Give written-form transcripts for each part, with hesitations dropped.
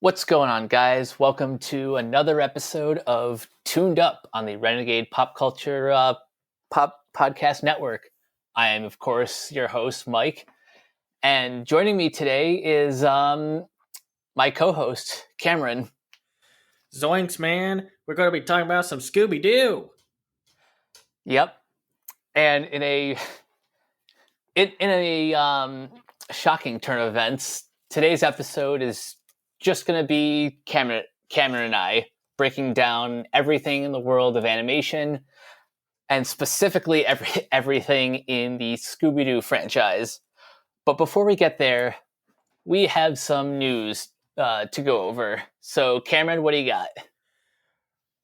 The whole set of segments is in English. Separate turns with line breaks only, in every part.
What's going on, guys? Welcome to another episode of Tooned Up on the Renegade Pop Culture Podcast Network. I am, of course, your host, Mike. And joining me today is my co-host, Cameron.
Zoinks, man. We're going to be talking about some Scooby Doo.
Yep. And in a shocking turn of events, today's episode is just going to be Cameron and I breaking down everything in the world of animation, and specifically everything in the Scooby Doo franchise. But before we get there, we have some news to go over. So, Cameron, what do you got?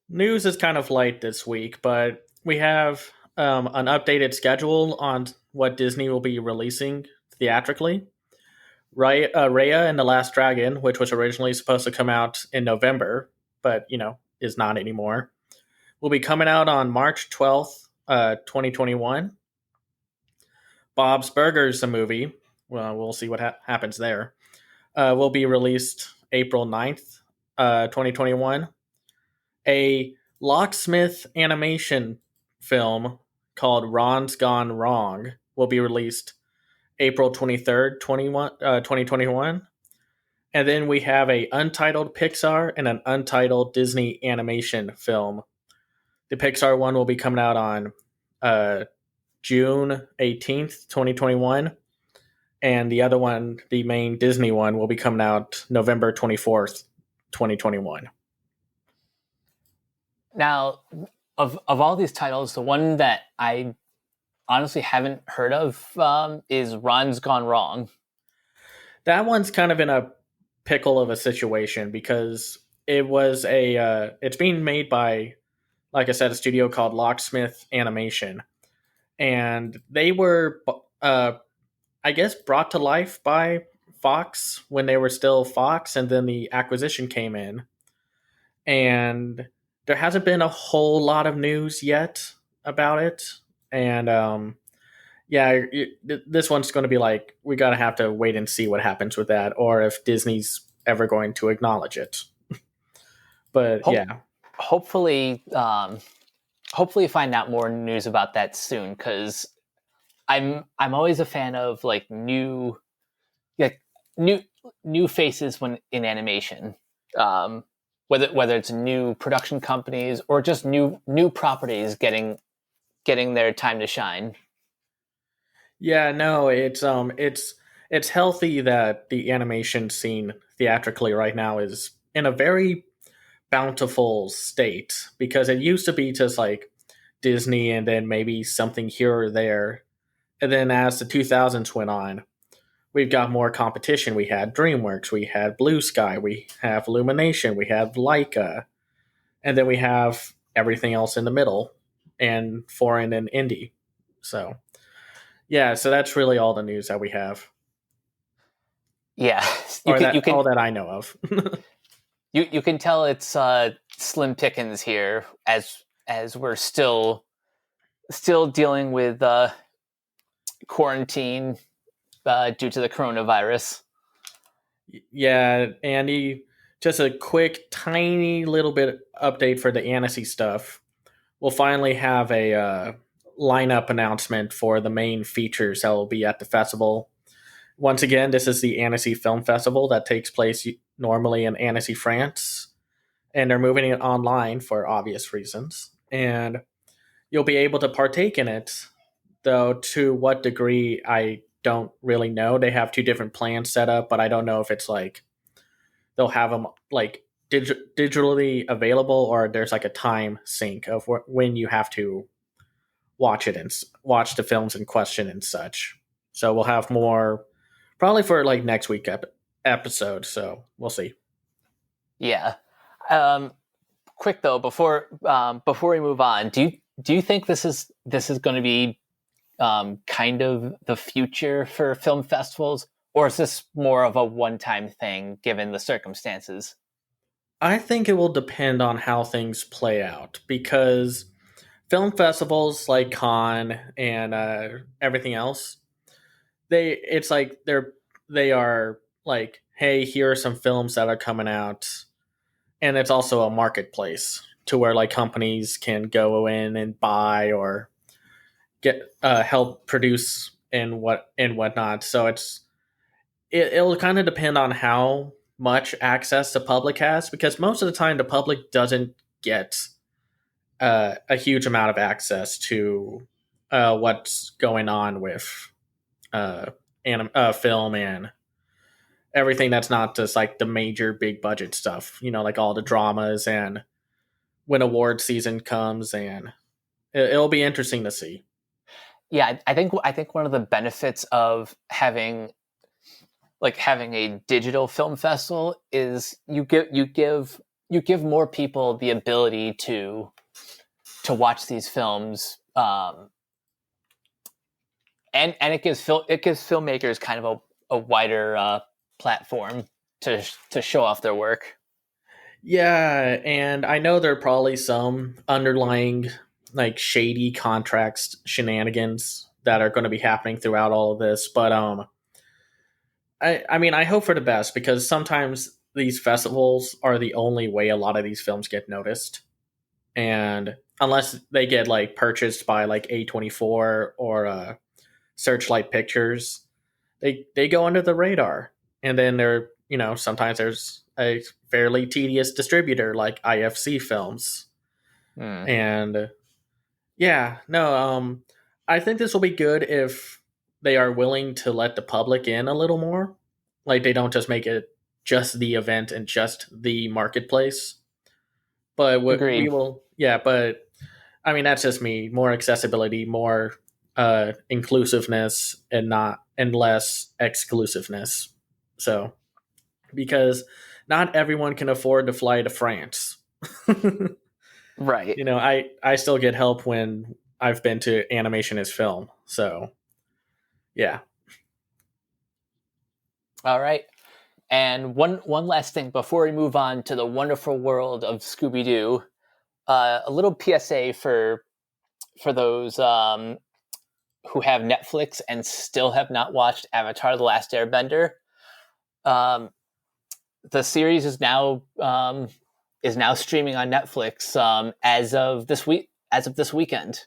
News is kind of light this week, but we have an updated schedule on what Disney will be releasing theatrically. Raya and the Last Dragon, which was originally supposed to come out in November, but, is not anymore, will be coming out on March 12th, 2021. Bob's Burgers, the movie, well, we'll see what happens there, will be released April 9th, 2021. A locksmith animation film called Ron's Gone Wrong will be released April 23rd, 2021. And then we have a untitled Pixar and an untitled Disney animation film. The Pixar one will be coming out on June 18th, 2021. And the other one, the main Disney one, will be coming out November 24th, 2021.
Now, of all these titles, the one that I honestly haven't heard of is Ron's Gone Wrong.
That one's kind of in a pickle of a situation because it's being made by, like I said, a studio called Locksmith Animation. And they were, I guess, brought to life by Fox when they were still Fox, and then the acquisition came in. And there hasn't been a whole lot of news yet about it. And this one's going to be like, we got to have to wait and see what happens with that, or if Disney's ever going to acknowledge it. But
hopefully find out more news about that soon, because I'm always a fan of like new faces when in animation, whether it's new production companies or just new properties getting their time to shine.
Yeah, no, it's healthy that the animation scene theatrically right now is in a very bountiful state, because it used to be just like Disney and then maybe something here or there. And then as the 2000s went on, we've got more competition. We had DreamWorks, we had Blue Sky, we have Illumination, we have Laika, and then we have everything else in the middle, and foreign and indie. So, yeah, so that's really all the news that we have.
Yeah,
all that I know of.
you can tell it's slim pickings here, as we're still dealing with quarantine due to the coronavirus.
Yeah, Andy, just a quick, tiny little bit update for the Annecy stuff. We'll finally have a lineup announcement for the main features that will be at the festival. Once again, this is the Annecy Film Festival that takes place normally in Annecy, France, and they're moving it online for obvious reasons. And you'll be able to partake in it, though to what degree I don't really know. They have two different plans set up, but I don't know if it's like they'll have them like digitally available, or there's like a time sync of when you have to watch it and watch the films in question and such. So we'll have more probably for like next week episode. So we'll see.
Yeah. Quick though, before we move on, do you think this is going to be kind of the future for film festivals, or is this more of a one-time thing given the circumstances?
I think it will depend on how things play out, because film festivals like Cannes and everything else, they are like, hey, here are some films that are coming out, and it's also a marketplace to where like companies can go in and buy or get help produce and whatnot. So it'll kind of depend on how much access the public has, because most of the time the public doesn't get a huge amount of access to what's going on with film and everything that's not just like the major big budget stuff, like all the dramas and when award season comes, and it'll be interesting to see.
Yeah, I think one of the benefits of having a digital film festival is you give more people the ability to watch these films, and it gives filmmakers kind of a wider platform to show off their work.
Yeah, and I know there are probably some underlying like shady contracts shenanigans that are going to be happening throughout all of this, but I mean, I hope for the best, because sometimes these festivals are the only way a lot of these films get noticed. And unless they get like purchased by like A24 or Searchlight Pictures, they go under the radar. And then sometimes there's a fairly tedious distributor like IFC Films. And yeah, no, I think this will be good if they are willing to let the public in a little more. Like they don't just make it just the event and just the marketplace. But what
Agreed.
we will, yeah, but I mean that's just me. More accessibility, more inclusiveness, and less exclusiveness. So because not everyone can afford to fly to France.
Right.
I still get help when I've been to Animation is Film. So, yeah.
All right. And one last thing before we move on to the wonderful world of Scooby Doo, a little PSA for those who have Netflix and still have not watched Avatar: The Last Airbender. The series is now streaming on Netflix as of this weekend.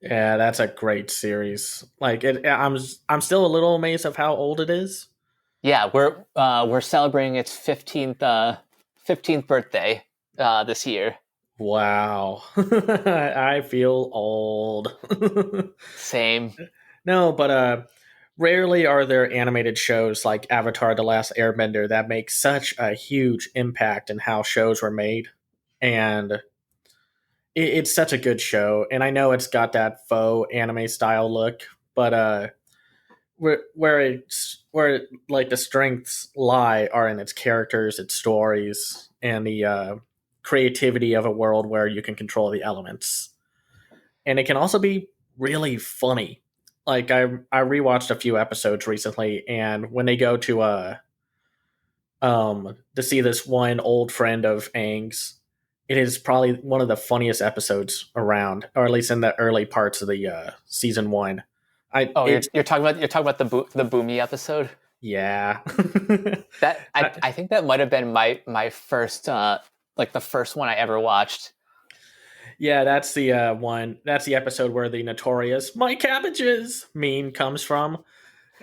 Yeah, that's a great series. Like I'm still a little amazed of how old it is.
Yeah, we're celebrating its 15th birthday this year.
Wow. I feel old.
Same.
No, but rarely are there animated shows like Avatar: The Last Airbender that make such a huge impact in how shows were made. And it's such a good show, and I know it's got that faux anime style look, but where like the strengths lie are in its characters, its stories, and the creativity of a world where you can control the elements. And it can also be really funny. Like I rewatched a few episodes recently, and when they go to see this one old friend of Aang's, it is probably one of the funniest episodes around, or at least in the early parts of the season one.
You're talking about the Boomy episode.
Yeah,
That I think that might have been my first the first one I ever watched.
yeah, that's the one. That's the episode where the notorious "my cabbages" meme comes from,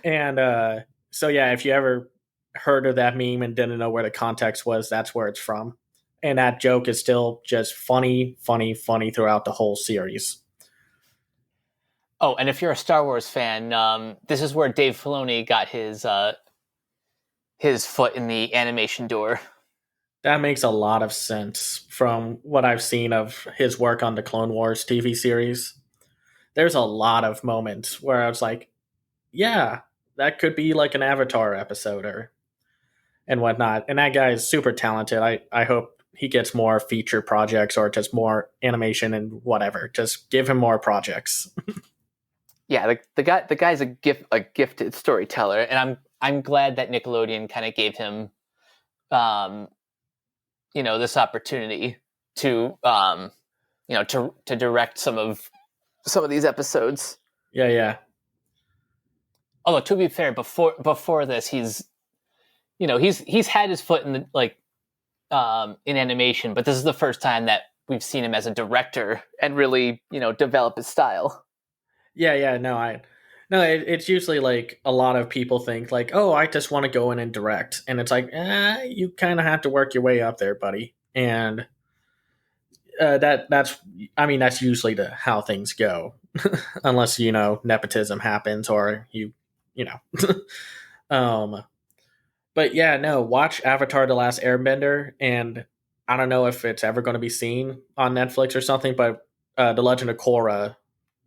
and so yeah, if you ever heard of that meme and didn't know where the context was, that's where it's from. And that joke is still just funny throughout the whole series.
Oh, and if you're a Star Wars fan, this is where Dave Filoni got his foot in the animation door.
That makes a lot of sense from what I've seen of his work on the Clone Wars TV series. There's a lot of moments where I was like, yeah, that could be like an Avatar episode and whatnot. And that guy is super talented. I hope he gets more feature projects or just more animation and whatever. Just give him more projects.
Yeah, the guy's a gifted storyteller, and I'm glad that Nickelodeon kind of gave him this opportunity to to direct some of these episodes.
Yeah.
Although to be fair, before this, he's he's had his foot in the in animation, but this is the first time that we've seen him as a director and really develop his style.
No, it's usually like a lot of people think like, oh, I just want to go in and direct, and it's like, you kind of have to work your way up there, buddy, and that's usually how things go, unless nepotism happens or you know. um, but yeah, no, watch Avatar: The Last Airbender, and I don't know if it's ever going to be seen on Netflix or something, but The Legend of Korra,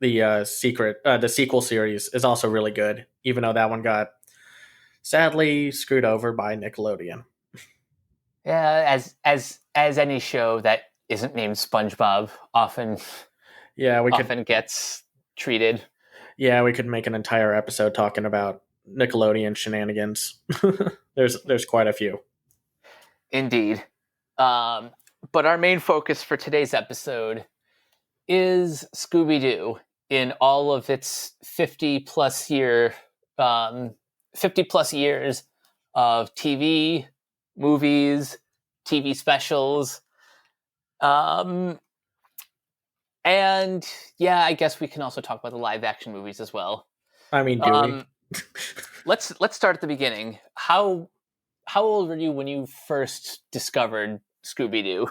the sequel series, is also really good, even though that one got sadly screwed over by Nickelodeon.
Yeah, as any show that isn't named SpongeBob often gets treated.
Yeah, we could make an entire episode talking about Nickelodeon shenanigans. There's quite a few.
Indeed. But our main focus for today's episode is Scooby Doo in all of its 50 plus years of TV, movies, TV specials. And yeah, I guess we can also talk about the live action movies as well.
I mean, do we?
Let's start at the beginning. How old were you when you first discovered Scooby Doo?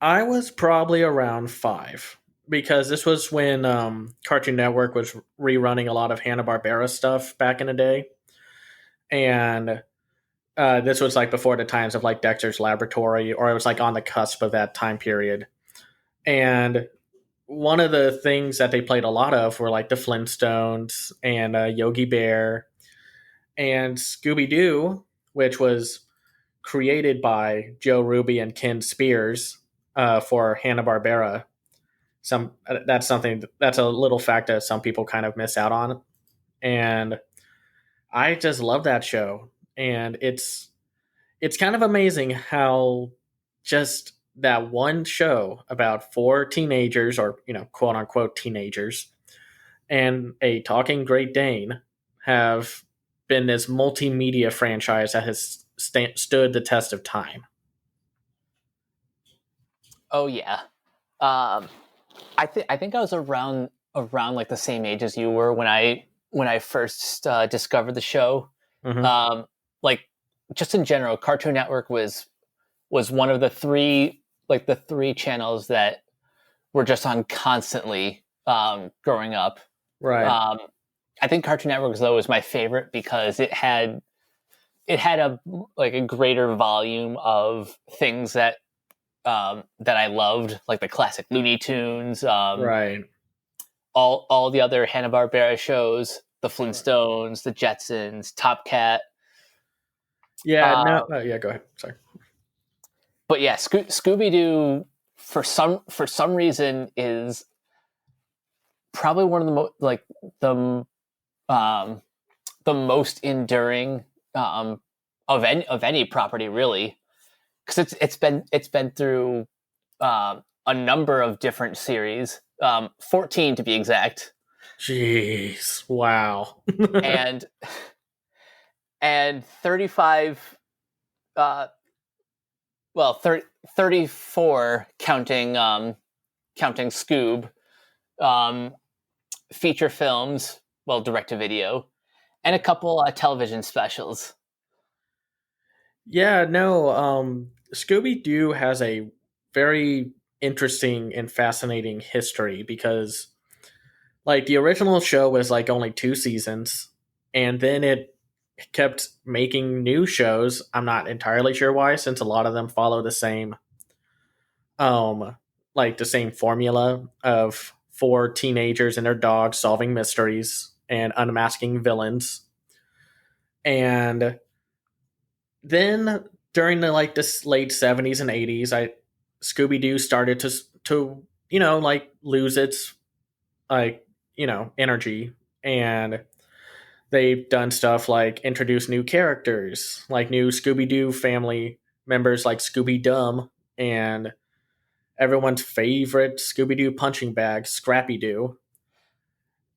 I was probably around 5, because this was when Cartoon Network was rerunning a lot of Hanna-Barbera stuff back in the day, and this was like before the times of like Dexter's Laboratory, or it was like on the cusp of that time period. And one of the things that they played a lot of were like the Flintstones and Yogi Bear and Scooby Doo, which was created by Joe Ruby and Ken Spears for Hanna-Barbera. That's a little fact that some people kind of miss out on, and I just love that show. And it's kind of amazing how just that one show about 4 teenagers, or quote unquote teenagers, and a talking Great Dane have been this multimedia franchise that has stood the test of time.
Oh yeah, I think I was around like the same age as you were when I first discovered the show.
Mm-hmm.
Like just in general, Cartoon Network was one of the three channels that were just on constantly growing up.
Right.
I think Cartoon Network though was my favorite because it had a greater volume of things that I loved, like the classic Looney Tunes,
right.
All the other Hanna-Barbera shows, the Flintstones, the Jetsons, Top Cat.
Yeah, yeah, go ahead. Sorry.
But yeah, Scooby Doo for some reason is probably one of the most enduring of any property, really, because it's been through a number of different series, 14 to be exact.
Jeez, wow.
and 35 34 counting Scoob, feature films, direct to video, and a couple television specials.
Yeah, no, Scooby Doo has a very interesting and fascinating history, because like the original show was like only 2 seasons, and then it kept making new shows. I'm not entirely sure why, since a lot of them follow the same the same formula of 4 teenagers and their dogs solving mysteries and unmasking villains. And then during the this late 70s and 80s, Scooby Doo started to lose its energy, and they've done stuff like introduce new characters, like new Scooby Doo family members like Scooby Dum, and everyone's favorite Scooby Doo punching bag, Scrappy Doo.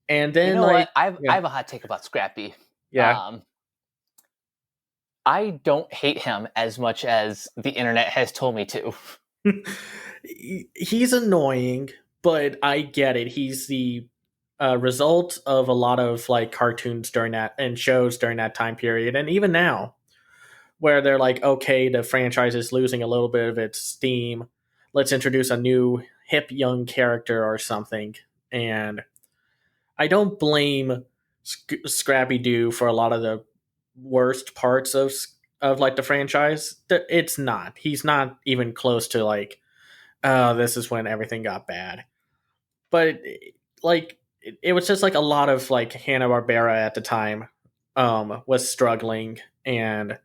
And then
what? I have a hot take about Scrappy.
Yeah.
I don't hate him as much as the internet has told me to.
He's annoying, but I get it. He's the result of a lot of like cartoons during that and shows during that time period, and even now, where they're like, okay, the franchise is losing a little bit of its steam. Let's introduce a new hip young character or something. And I don't blame Scrappy Doo for a lot of the worst parts of like the franchise. It's not. He's not even close to like, oh, this is when everything got bad. But like, it was just like a lot of like Hanna-Barbera at the time was struggling, and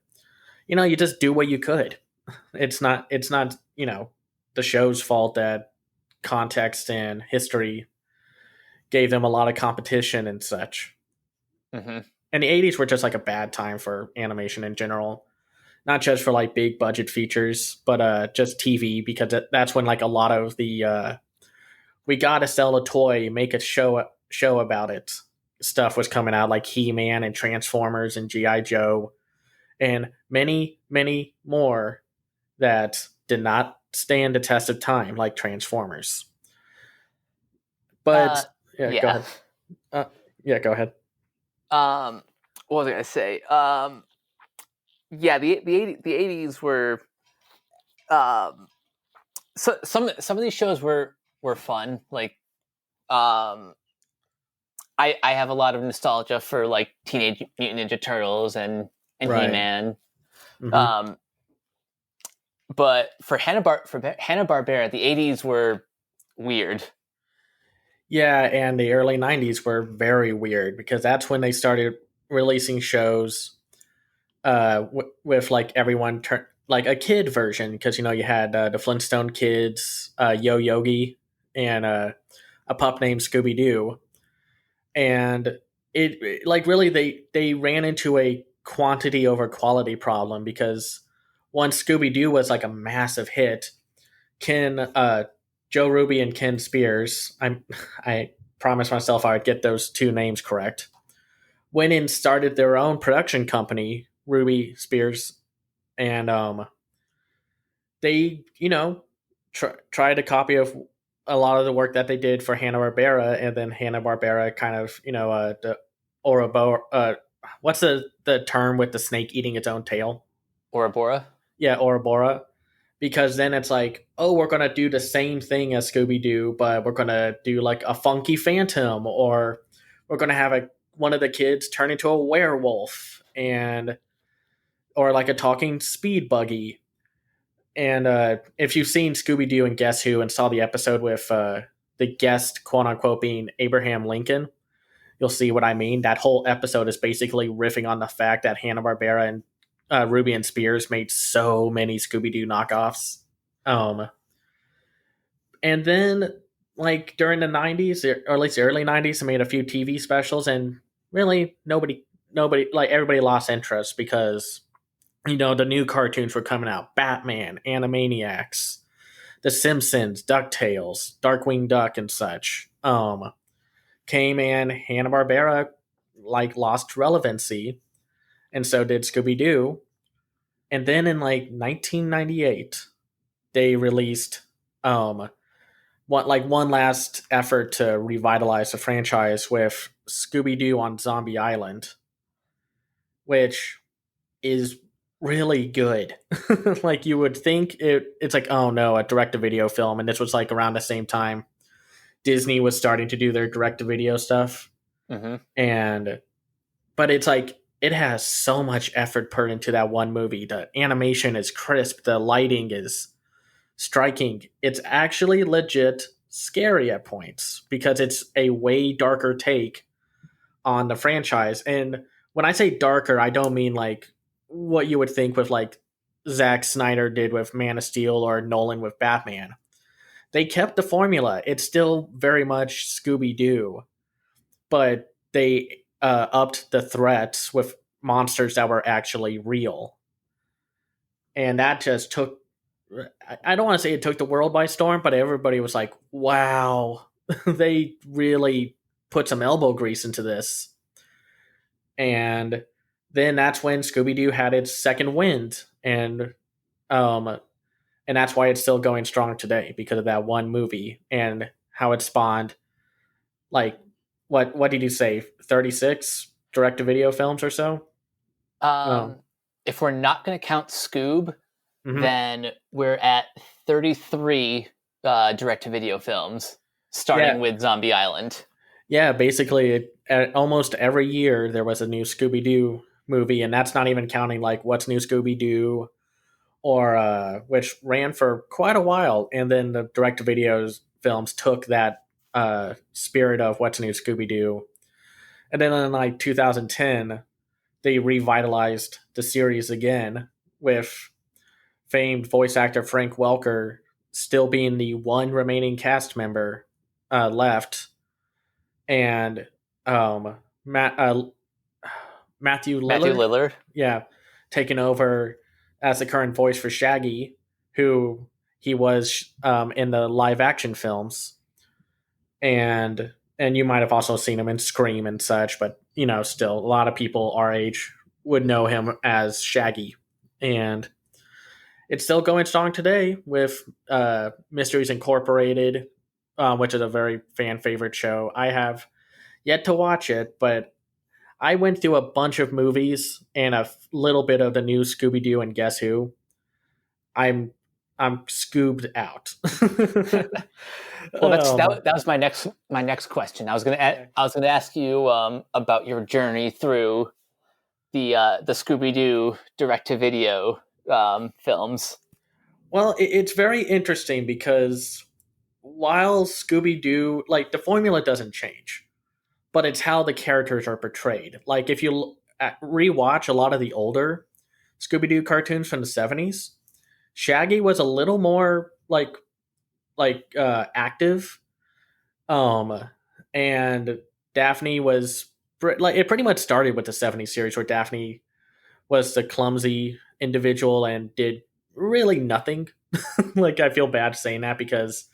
you just do what you could. It's not the show's fault that context and history gave them a lot of competition and such.
Mm-hmm.
And the 80s were just like a bad time for animation in general, not just for like big budget features, but just TV, because that's when like a lot of the we gotta sell a toy, make a show about it stuff was coming out, like He-Man and Transformers and G.I. Joe and many, many more that did not stand the test of time, like Transformers. But yeah, go ahead. Go ahead.
What was I gonna say? Yeah, the 80s were. So some of these shows were fun. Like, I have a lot of nostalgia for like Teenage Mutant Ninja Turtles and
Right.
He-Man.
Mhm.
But for Hanna-Barbera, the 80s were weird.
Yeah, and the early 90s were very weird because that's when they started releasing shows with like everyone like a kid version, because you had the Flintstone kids, Yo Yogi, and a pup named Scooby Doo, and it like really they ran into a quantity over quality problem, because once Scooby Doo was like a massive hit, Ken Joe Ruby and Ken Spears, I promised myself I would get those two names correct, went and started their own production company, Ruby Spears, and they tried a copy of a lot of the work that they did for Hanna-Barbera, and then Hanna-Barbera kind of the Ouroboros. What's the term with the snake eating its own tail?
Ouroboros.
Yeah, Ouroboros. Because then it's like, oh, we're gonna do the same thing as Scooby Doo, but we're gonna do like a funky phantom, or we're gonna have one of the kids turn into a werewolf, or like a talking speed buggy. And if you've seen Scooby Doo and Guess Who and saw the episode with the guest, quote unquote, being Abraham Lincoln, you'll see what I mean. That whole episode is basically riffing on the fact that Hanna-Barbera and Ruby and Spears made so many Scooby Doo knockoffs. And then, like, during the 90s, or at least the early 90s, they made a few TV specials, and really nobody, like, everybody lost interest because, the new cartoons were coming out: Batman, Animaniacs, The Simpsons, DuckTales, Darkwing Duck, and such. Came in, Hanna-Barbera, like, lost relevancy, and so did Scooby Doo. And then in like 1998, they released one last effort to revitalize the franchise with Scooby Doo on Zombie Island, which is really good. Like, you would think it's like, oh no, a direct-to-video film, and this was like around the same time Disney was starting to do their direct-to-video stuff.
Mm-hmm.
But it's like, it has so much effort put into that one movie. The animation is crisp, the lighting is striking. It's actually legit scary at points because it's a way darker take on the franchise. And when I say darker, I don't mean like what you would think with like Zack Snyder did with Man of Steel or Nolan with Batman. They kept the formula. It's still very much Scooby Doo, but they upped the threats with monsters that were actually real. And that just took, I don't want to say it took the world by storm, but everybody was like, wow, they really put some elbow grease into this. And then that's when Scooby Doo had its second wind, um, and that's why it's still going strong today because of that one movie and how it spawned like what did you say 36 direct to video films or so? Oh,
If we're not going to count Scoob,
hmm
then we're at 33 direct to video films,
yeah,
starting with Zombie Island.
yeah. Basically, almost every year there was a new Scooby Doo movie, and that's not even counting like What's New Scooby Doo or which ran for quite a while, and then the direct to videos films took that spirit of What's New Scooby Doo, and then in like 2010 they revitalized the series again with famed voice actor Frank Welker still being the one remaining cast member left, and um, Matt, Matthew
Matthew
Lillard,
Lillard.
yeah, taking over as the current voice for Shaggy, who he was in the live action films, and you might have also seen him in Scream and such, but still a lot of people our age would know him as Shaggy, and it's still going strong today with Mysteries Incorporated, which is a very fan favorite show. I have yet to watch it, but I went through a bunch of movies and a little bit of the new Scooby Doo and Guess Who. I'm scoobed out.
Well,
Um,
that was my next question. I was gonna ask you about your journey through the Scooby Doo direct to video films.
well, it's very interesting because while Scooby Doo, like the formula doesn't change, but it's how the characters are portrayed. Like if you rewatch a lot of the older Scooby Doo cartoons from the 70s, Shaggy was a little more active, um, and Daphne was like it pretty much started with the 70s series where Daphne was the clumsy individual and did really nothing. Like I feel bad saying that because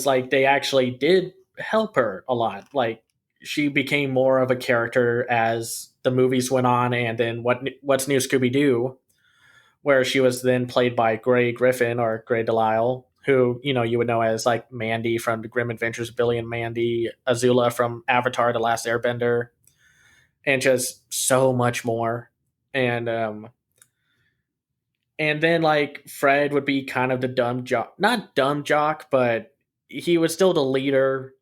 like they actually did help her a lot. Like she became more of a character as the movies went on, and then What's New Scooby Doo, where she was then played by Gray Griffin or Gray Delisle, who you would know as like Mandy from The Grim Adventures of Billy and Mandy, Azula from Avatar: The Last Airbender, and just so much more. And then like Fred would be kind of the dumb jock, not dumb jock, but he was still the leader,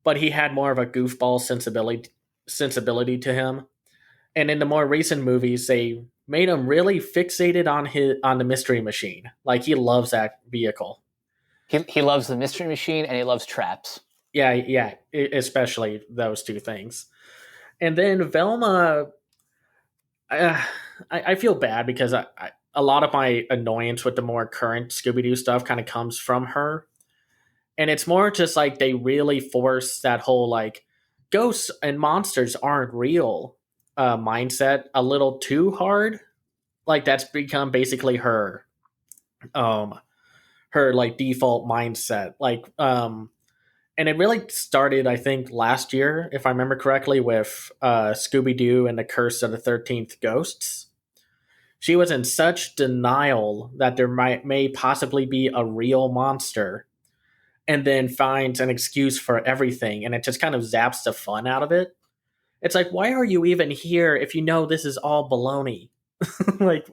but he had more of a goofball sensibility to him. And in the more recent movies, they made him really fixated on the mystery machine. Like he loves that vehicle.
He loves the Mystery Machine and he loves traps.
Yeah, yeah, especially those two things. And then Velma, uh, I feel bad because a lot of my annoyance with the more current Scooby Doo stuff kind of comes from her, and it's more just like they really force that whole like ghosts and monsters aren't real mindset a little too hard. Like that's become basically um her like default mindset. And it really started I think last year if I remember correctly with Scooby Doo and the Curse of the 13th Ghosts. She was in such denial that there may possibly be a real monster, and then finds an excuse for everything, and it just kind of zaps the fun out of it. It's like, why are you even here if you know this is all baloney? like,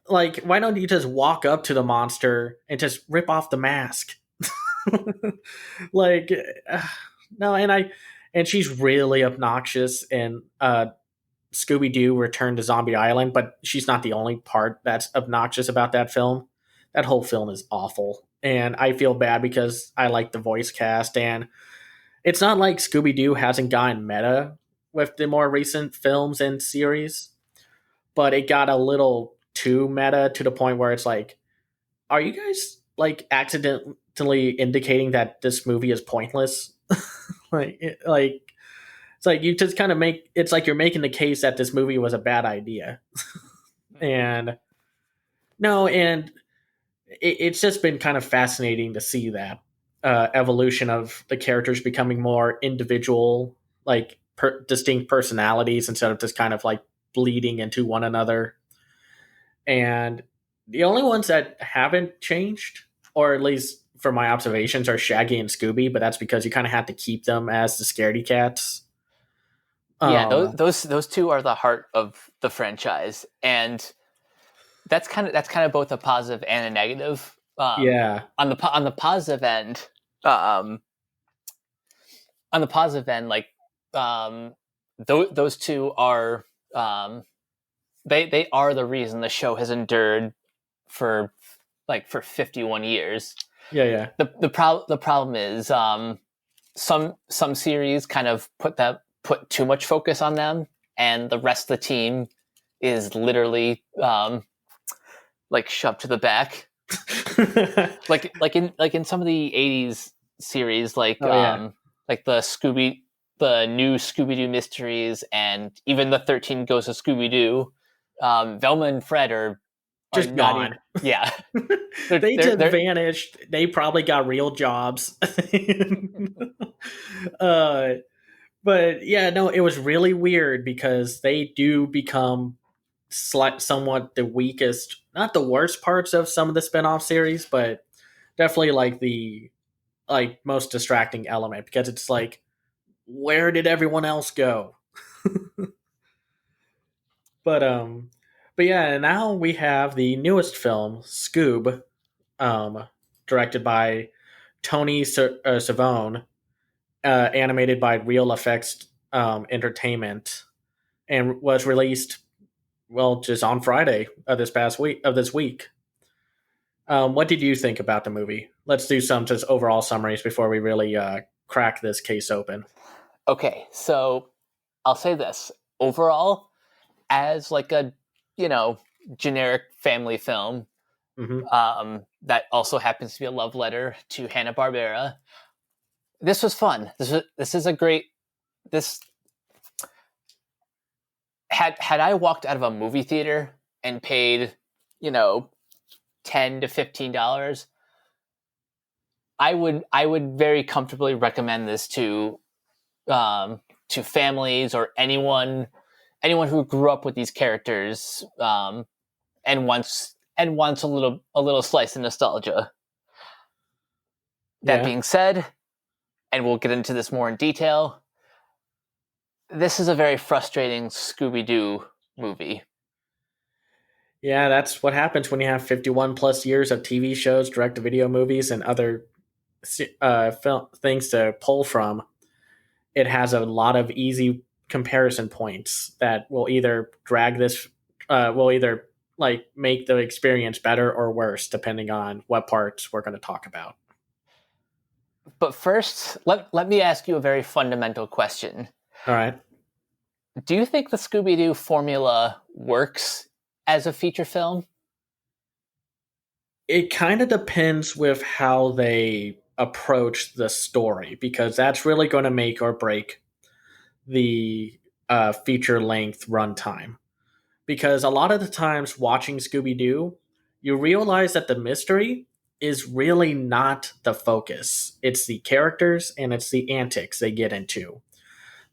like, why don't you just walk up to the monster and just rip off the mask? like, uh, no, and she's really obnoxious in Scooby Doo Return to Zombie Island, but she's not the only part that's obnoxious about that film. That whole film is awful. And I feel bad because I like the voice cast. And it's not like Scooby Doo hasn't gotten meta with the more recent films and series, but it got a little too meta to the point where it's like, are you guys like accidentally indicating that this movie is pointless? Like it's like you just kind of make it's like you're making the case that this movie was a bad idea. And no, and it's just been kind of fascinating to see that evolution of the characters becoming more individual, like distinct personalities instead of just kind of like bleeding into one another. And the only ones that haven't changed, or at least from my observations, are Shaggy and Scooby, but that's because you kind of had to keep them as the scaredy cats.
Yeah, those two are the heart of the franchise, and that's kind of both a positive and a negative.
Yeah.
On the positive end, like those two are they are the reason the show has endured for 51 years.
Yeah.
The problem is some series kind of put too much focus on them, and the rest of the team is literally like shoved to the back. like in some of the 80s series, like the new Scooby Doo mysteries, and even the 13 Ghosts of Scooby Doo, Velma and Fred are
just gone.
Yeah.
They just vanished. They probably got real jobs. But yeah, no, it was really weird because they do become somewhat the weakest, not the worst parts of some of the spin-off series, but definitely like the most distracting element, because it's like, where did everyone else go? But yeah, now we have the newest film, Scoob, directed by Tony Savone, animated by Real Effects Entertainment, and was released just on Friday of this week. What did you think about the movie? Let's do some just overall summaries before we really crack this case open.
Okay, so I'll say this. Overall, as like a generic family film, that also happens to be a love letter to Hanna-Barbera, this was fun. This is a great. This had I walked out of a movie theater and paid, $10 to $15, I would very comfortably recommend this to families or anyone who grew up with these characters, and wants a little slice of nostalgia. That being said, and we'll get into this more in detail, this is a very frustrating Scooby Doo movie.
Yeah, that's what happens when you have 51 plus years of TV shows, direct-to-video movies, and other things to pull from. It has a lot of easy comparison points that will either make the experience better or worse, depending on what parts we're going to talk about.
But first, let me ask you a very fundamental question.
All right.
Do you think the Scooby Doo formula works as a feature film?
It kind of depends with how they approach the story, because that's really going to make or break the feature length runtime. Because a lot of the times watching Scooby Doo, you realize that the mystery is really not the focus. It's the characters and it's the antics they get into.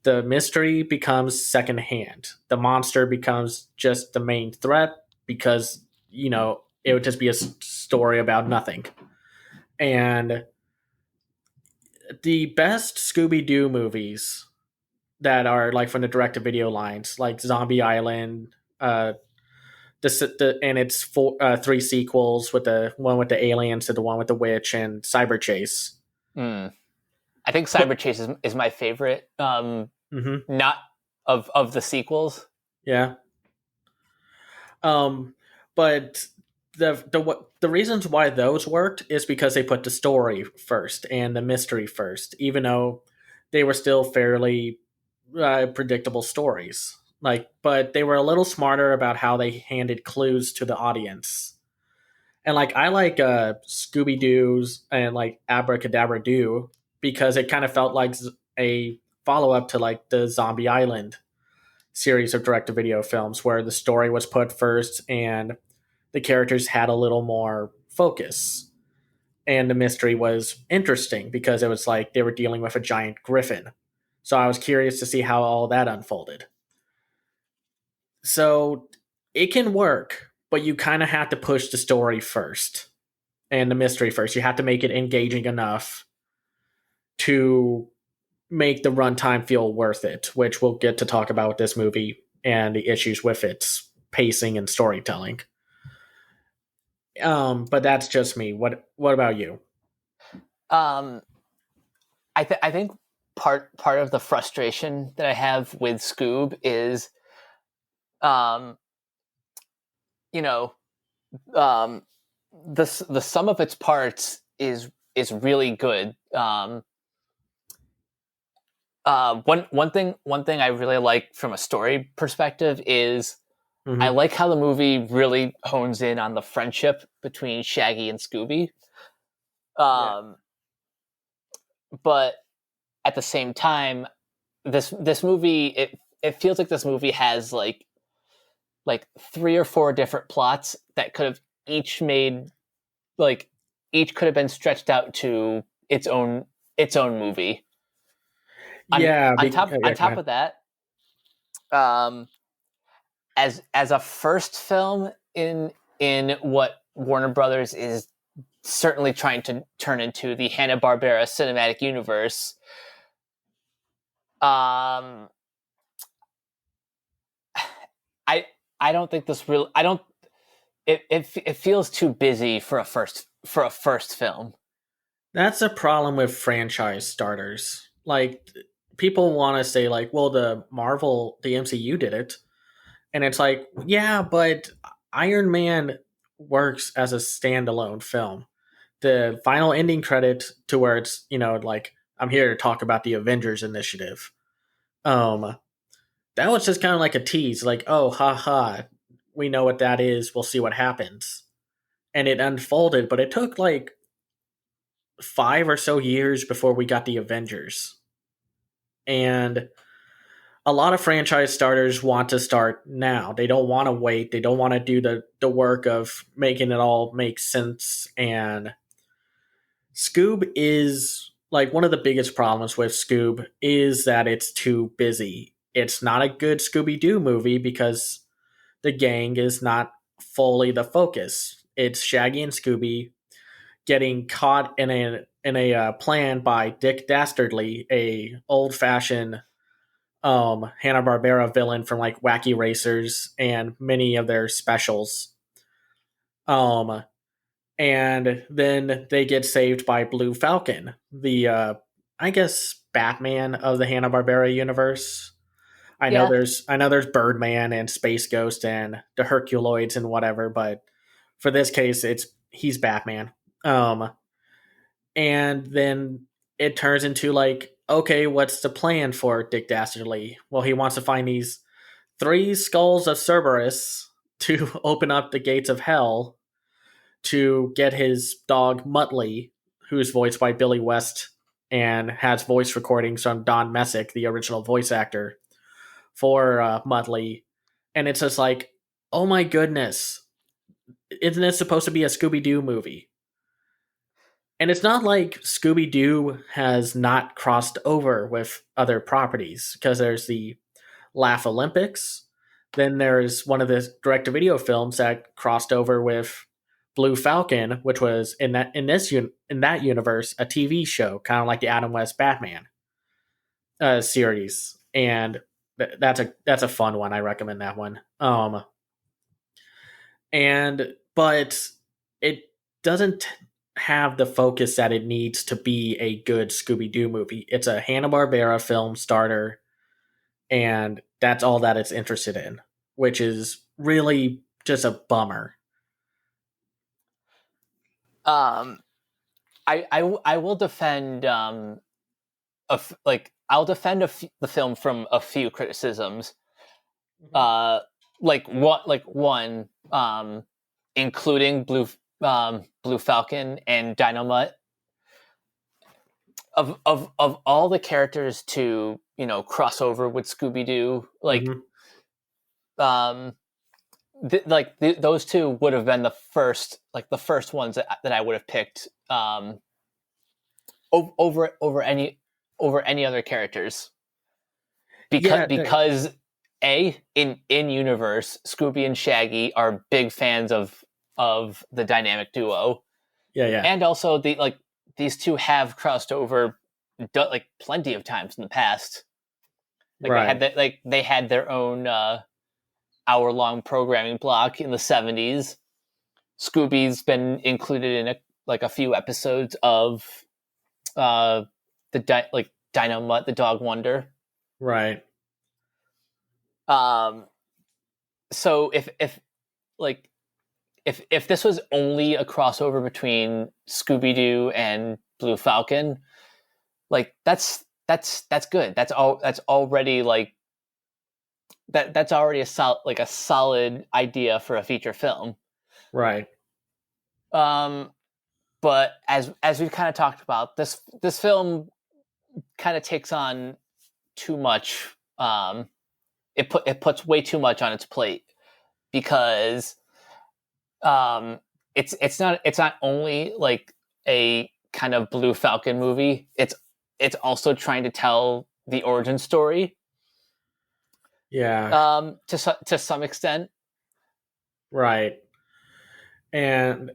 The mystery becomes secondhand. The monster becomes just the main threat because, it would just be a story about nothing. And the best Scooby Doo movies that are like from the direct-to-video lines, like Zombie Island, and it's 3 sequels, with the one with the aliens and the one with the witch, and Cyber Chase.
I think Cyber Chase is my favorite. Not of the sequels.
Yeah. But the reasons why those worked is because they put the story first and the mystery first, even though they were still fairly predictable stories. But they were a little smarter about how they handed clues to the audience. And I like Scooby Doo's and Abracadabra Doo, because it kind of felt like a follow-up to the Zombie Island series of direct-to-video films, where the story was put first and the characters had a little more focus. And the mystery was interesting because it was like they were dealing with a giant griffin. So I was curious to see how all that unfolded. So it can work, but you kind of have to push the story first and the mystery first. You have to make it engaging enough to make the runtime feel worth it, which we'll get to talk about with this movie and the issues with its pacing and storytelling. But that's just me. What about you?
Um, I think part of the frustration that I have with Scoob is, um, you know, um, the sum of its parts is really good. One thing I really like from a story perspective is I like how the movie really hones in on the friendship between Shaggy and Scooby.
Yeah.
But at the same time, this movie it feels like this movie has like 3 or 4 different plots that could have each made like each could have been stretched out to its own movie.
Yeah,
On
yeah, go
top
ahead.
of that, um, as a first film in what Warner Brothers is certainly trying to turn into the Hanna-Barbera cinematic universe, um, I I don't think this real I don't it feels too busy for a first film.
That's a problem with franchise starters. Like, people want to say like, well, the MCU did it, and it's like, yeah, but Iron Man works as a standalone film. The final ending credit to where it's, like, I'm here to talk about the Avengers initiative. Um, that was just kind of like a tease, like, oh, haha, we know what that is. We'll see what happens, and it unfolded, but it took like 5 or so years before we got the Avengers. And a lot of franchise starters want to start now. They don't want to wait. They don't want to do the work of making it all make sense. And Scoob is like, one of the biggest problems with Scoob is that it's too busy. It's not a good Scooby Doo movie because the gang is not fully the focus. It's Shaggy and Scooby getting caught in a plan by Dick Dastardly, a old fashioned Hanna Barbera villain from like Wacky Racers and many of their specials. Um, and then they get saved by Blue Falcon, the I guess Batman of the Hanna Barbera universe.
Yeah.
I know there's Birdman and Space Ghost and the Herculoids and whatever, but for this case, he's Batman. Um, and then it turns into like, okay, what's the plan for Dick Dastardly? Well, he wants to find these 3 skulls of Cerberus to open up the gates of hell to get his dog Muttley, who's voiced by Billy West and has voice recordings from Don Messick, the original voice actor for Muttley. And it's just like, oh my goodness, isn't this supposed to be a Scooby Doo movie? And it's not like Scooby Doo has not crossed over with other properties, because there's the Laugh Olympics. Then there's one of the direct to video films that crossed over with Blue Falcon, which was in that universe a TV show, kind of like the Adam West Batman series, and that's a fun one. I recommend that one. But it doesn't have the focus that it needs to be a good Scooby Doo movie. It's a Hanna Barbera film starter, and that's all that it's interested in, which is really just a bummer.
Um, I will defend I'll defend the film from a few criticisms. One, including Blue Falcon and Dyno-Mutt. Of all the characters to cross over with Scooby Doo,
Mm-hmm.
um, those two would have been the first ones that I would have picked over any other characters. because
Yeah,
because in universe, Scooby and Shaggy are big fans of the dynamic duo,
yeah.
and also these two have crossed over like plenty of times in the past. Like
Right.
they had their own hour-long programming block in the 70s. Scooby's been included in a few episodes of Dyno-Mutt, the Dog Wonder.
Right.
So if this was only a crossover between Scooby Doo and Blue Falcon, like that's good. That's already like that's already a solid idea for a feature film.
Right.
But as we've kind of talked about, this film kind of takes on too much. It puts way too much on its plate because it's not only like a kind of Blue Falcon movie. It's also trying to tell the origin story.
Yeah.
To some extent.
Right. And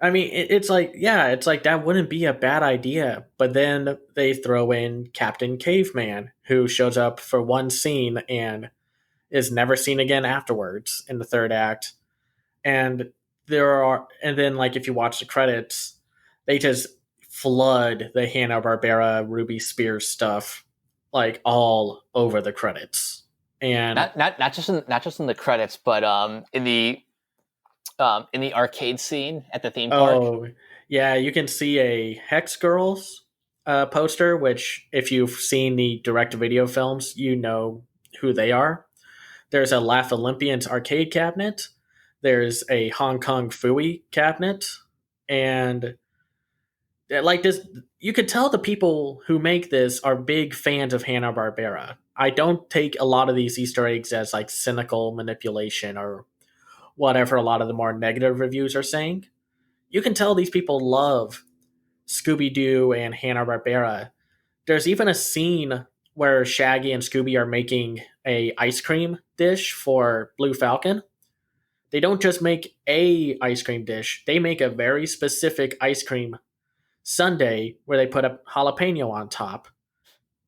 I mean, it's like, yeah, it's like that wouldn't be a bad idea. But then they throw in Captain Caveman, who shows up for one scene and is never seen again afterwards in the third act. And and then like if you watch the credits, they just flood the Hanna-Barbera Ruby Spears stuff like all over the credits. And
Not just in the credits, but in the arcade scene at the theme park.
oh, yeah, you can see a Hex Girls poster, which, if you've seen the direct-to-video films, you know who they are. There's a Laugh Olympians arcade cabinet. There's a Hong Kong Phooey cabinet. And like this, you could tell the people who make this are big fans of Hanna-Barbera. I don't take a lot of these Easter eggs as like cynical manipulation or whatever a lot of the more negative reviews are saying. You can tell these people love Scooby Doo and Hanna-Barbera. There's even a scene where Shaggy and Scooby are making a ice cream dish for Blue Falcon. They don't just make a ice cream dish; they make a very specific ice cream sundae where they put a jalapeno on top,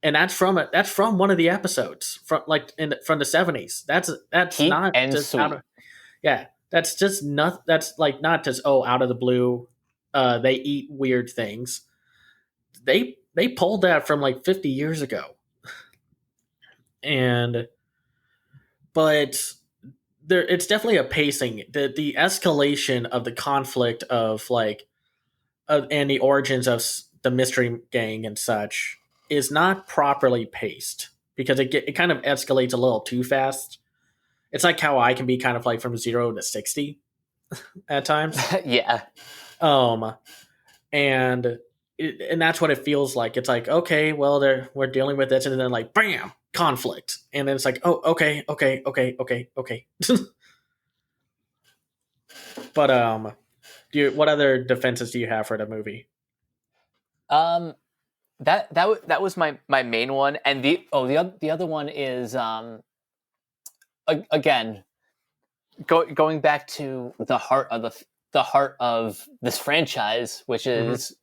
and that's from one of the episodes from the 70s. That's
Heat
not
and
just
sweet.
that's just not that's like not just out of the blue. They eat weird things. They pulled that from like 50 years ago, and but it's definitely a pacing. The escalation of the conflict of and the origins of the mystery gang and such is not properly paced because it kind of escalates a little too fast. It's like how I can be kind of like from 0 to 60 at times.
Yeah.
And that's what it feels like. It's like, okay, well, we're dealing with this, and then like, bam, conflict, and then it's like, oh, okay. But what other defenses do you have for the movie?
That was my main one, and the other one is again going back to the heart of this franchise, which is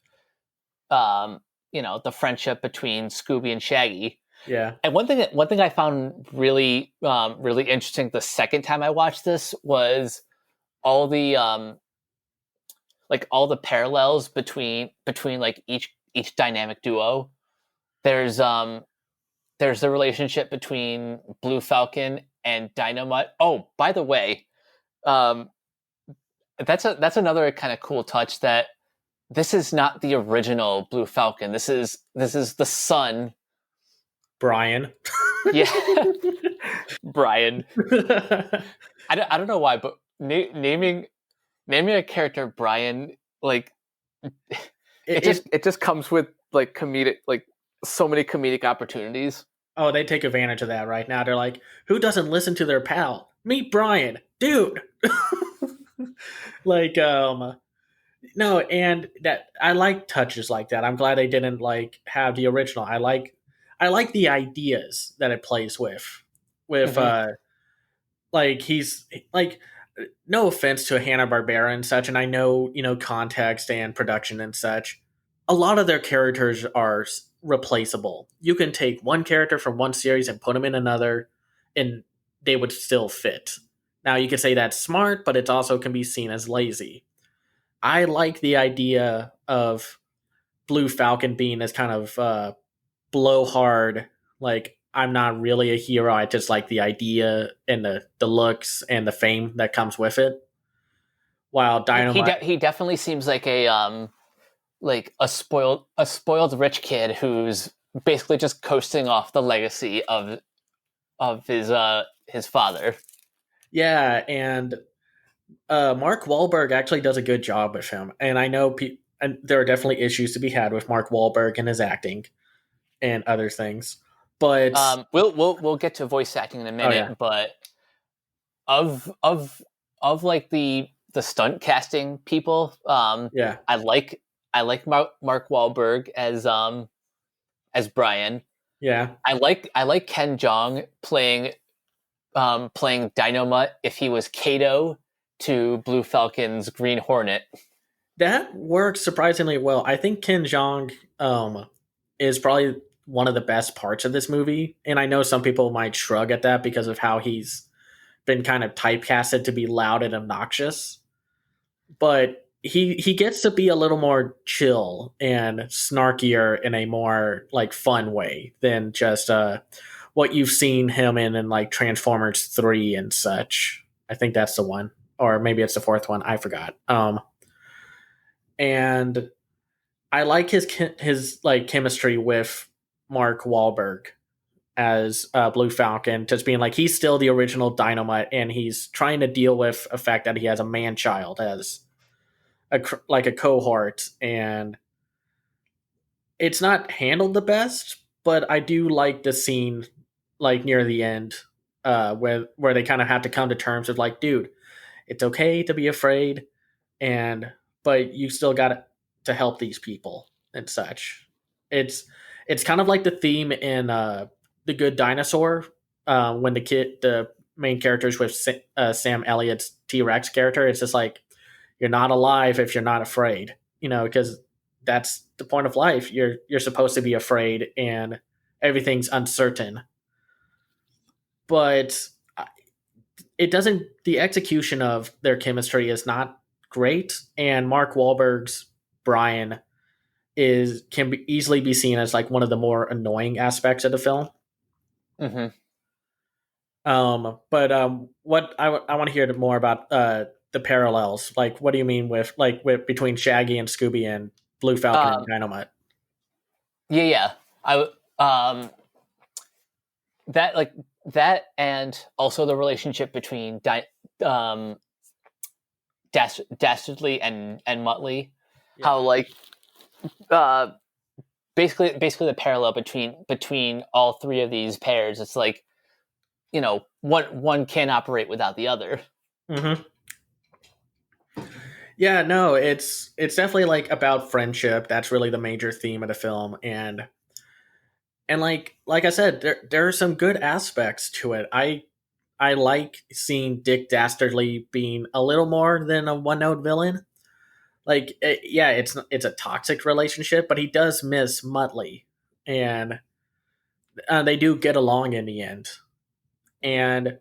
the friendship between Scooby and Shaggy.
Yeah.
And one thing I found really really interesting the second time I watched this was all the all the parallels between like each dynamic duo. There's the relationship between Blue Falcon and Dyno-Mutt. Oh, by the way, that's another kind of cool touch that this is not the original Blue Falcon. This is the son,
Brian.
Yeah, Brian. I don't know why, but naming a character Brian, like it just comes with like comedic, like so many comedic opportunities.
Oh, they take advantage of that right now. They're like, who doesn't listen to their pal? Meet Brian, dude. No, and that I like touches like that. I'm glad they didn't like have the original. I I like the ideas that it plays with like he's like no offense to Hanna-Barbera and such, and I know, context and production and such. A lot of their characters are replaceable. You can take one character from one series and put them in another, and they would still fit. Now, you could say that's smart, but it also can be seen as lazy. I like the idea of Blue Falcon being this kind of blowhard, like, I'm not really a hero. I just like the idea and the looks and the fame that comes with it. While Dyno-Mutt,
He definitely seems like a spoiled rich kid who's basically just coasting off the legacy of his father.
yeah, and Mark Wahlberg actually does a good job with him. And I know and there are definitely issues to be had with Mark Wahlberg and his acting and other things. But
we'll get to voice acting in a minute,
yeah.
But of like the stunt casting people,
Yeah.
I like Mark Wahlberg as Brian.
Yeah.
I like Ken Jeong playing Dyno-Mutt if he was Kato to Blue Falcon's Green Hornet.
That works surprisingly well. I think Ken Jeong is probably one of the best parts of this movie, and I know some people might shrug at that because of how he's been kind of typecasted to be loud and obnoxious. But he gets to be a little more chill and snarkier in a more like fun way than just what you've seen him in like Transformers 3 and such. I think that's the one, or maybe it's the fourth one. I forgot. And I like his like chemistry with Mark Wahlberg as Blue Falcon, just being like he's still the original Dyno-Mutt, and he's trying to deal with the fact that he has a man child as a cohort, and it's not handled the best. But I do like the scene like near the end where they kind of have to come to terms with like, dude, it's okay to be afraid, but you still got to help these people and such. It's kind of like the theme in The Good Dinosaur when the main character is with Sam Elliott's T-Rex character. It's just like, you're not alive if you're not afraid, because that's the point of life. You're supposed to be afraid and everything's uncertain. But the execution of their chemistry is not great, and Mark Wahlberg's Brian can easily be seen as like one of the more annoying aspects of the film.
Mm-hmm.
But what I want to hear more about the parallels. Like, what do you mean with between Shaggy and Scooby and Blue Falcon and Dyno-Mutt?
Yeah. That and also the relationship between Dastardly and Muttley. Yeah. How like basically the parallel between all three of these pairs. It's like, one can't operate without the other.
Mm-hmm. Yeah, no, it's definitely like about friendship. That's really the major theme of the film, and like I said, there are some good aspects to it. I like seeing Dick Dastardly being a little more than a one-note villain. Like, it's a toxic relationship, but he does miss Muttley, and they do get along in the end. And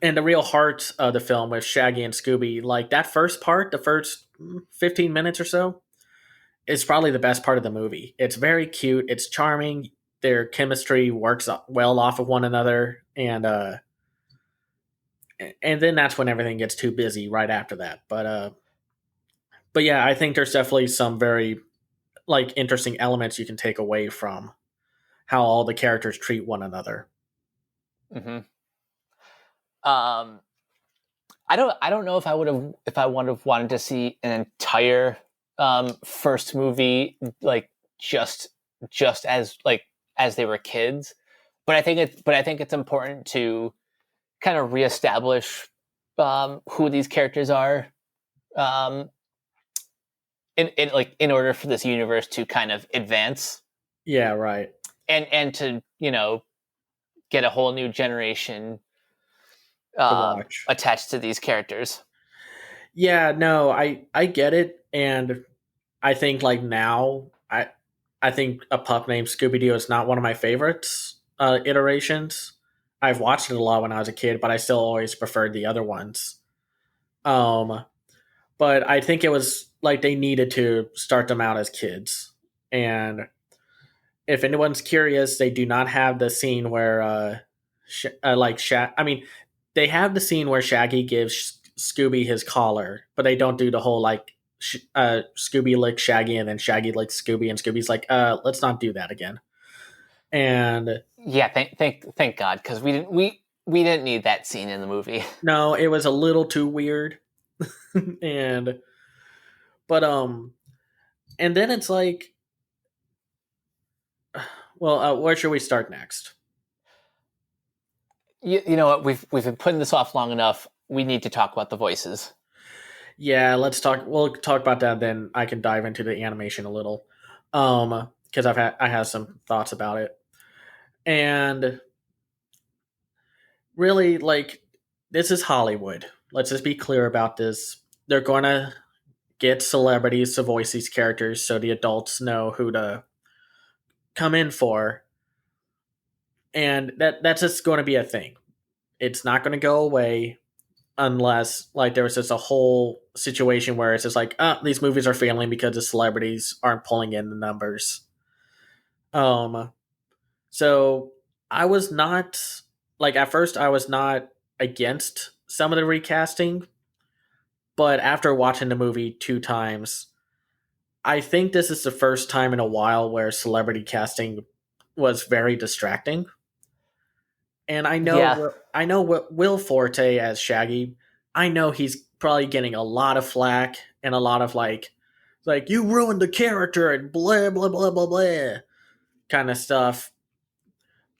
the real heart of the film with Shaggy and Scooby, like that first part, the first 15 minutes or so, is probably the best part of the movie. It's very cute. It's charming. Their chemistry works well off of one another. And then that's when everything gets too busy right after that. But yeah, I think there's definitely some very like interesting elements you can take away from how all the characters treat one another.
Mm-hmm. I don't know if I would have wanted to see an entire first movie like just as they were kids, but I think it's important to kind of reestablish who these characters are in order for this universe to kind of advance.
Yeah, right.
and to get a whole new generation
to watch.
attached to these characters.
Yeah, no, I get it, and I think like now I think A Pup Named Scooby Doo is not one of my favorites iterations. I've watched it a lot when I was a kid, but I still always preferred the other ones. Um, but I think it was like they needed to start them out as kids. And if anyone's curious, they do not have the scene where I mean, they have the scene where Shaggy gives Scooby his collar, but they don't do the whole like Scooby licks Shaggy and then Shaggy licks Scooby and Scooby's like, let's not do that again. And
yeah, thank God, because we didn't need that scene in the movie.
no, it was a little too weird. and but and then it's like, well, where should we start next?
You know what? We've been putting this off long enough. We need to talk about the voices.
Yeah, let's talk. We'll talk about that. Then I can dive into the animation a little, because I have some thoughts about it, and really like this is Hollywood. Let's just be clear about this. They're going to get celebrities to voice these characters so the adults know who to come in for, and that's just going to be a thing. It's not going to go away unless like there was just a whole situation where it's just like, these movies are failing because the celebrities aren't pulling in the numbers. So I was not like at first I was not against some of the recasting, but after watching the movie 2 times, I think this is the first time in a while where celebrity casting was very distracting. And I know what Will Forte as Shaggy, I know he's probably getting a lot of flack and a lot of like you ruined the character and blah blah blah blah blah kind of stuff.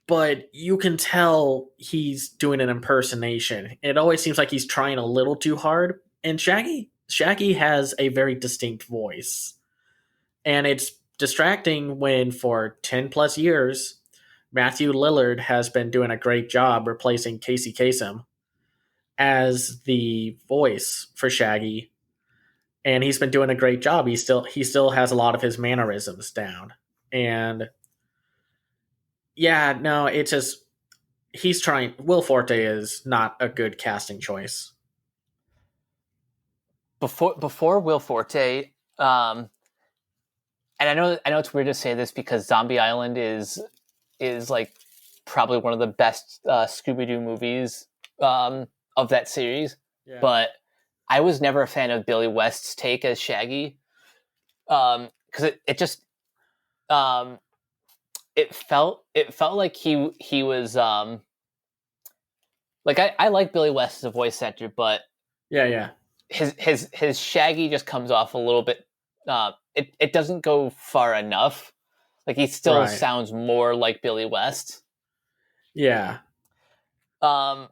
But you can tell he's doing an impersonation. It always seems like he's trying a little too hard. And Shaggy has a very distinct voice. And it's distracting when for 10 plus years Matthew Lillard has been doing a great job replacing Casey Kasem as the voice for Shaggy, and he's been doing a great job. He still has a lot of his mannerisms down, and yeah, no, it's just he's trying. Will Forte is not a good casting choice.
Before Will Forte, and I know it's weird to say this because Zombie Island is like probably one of the best Scooby Doo movies of that series. Yeah. But I was never a fan of Billy West's take as Shaggy, because it just it felt like he was like I like Billy West as a voice actor, but
yeah,
his Shaggy just comes off a little bit. It doesn't go far enough. Like he still sounds more like Billy West.
Yeah.
But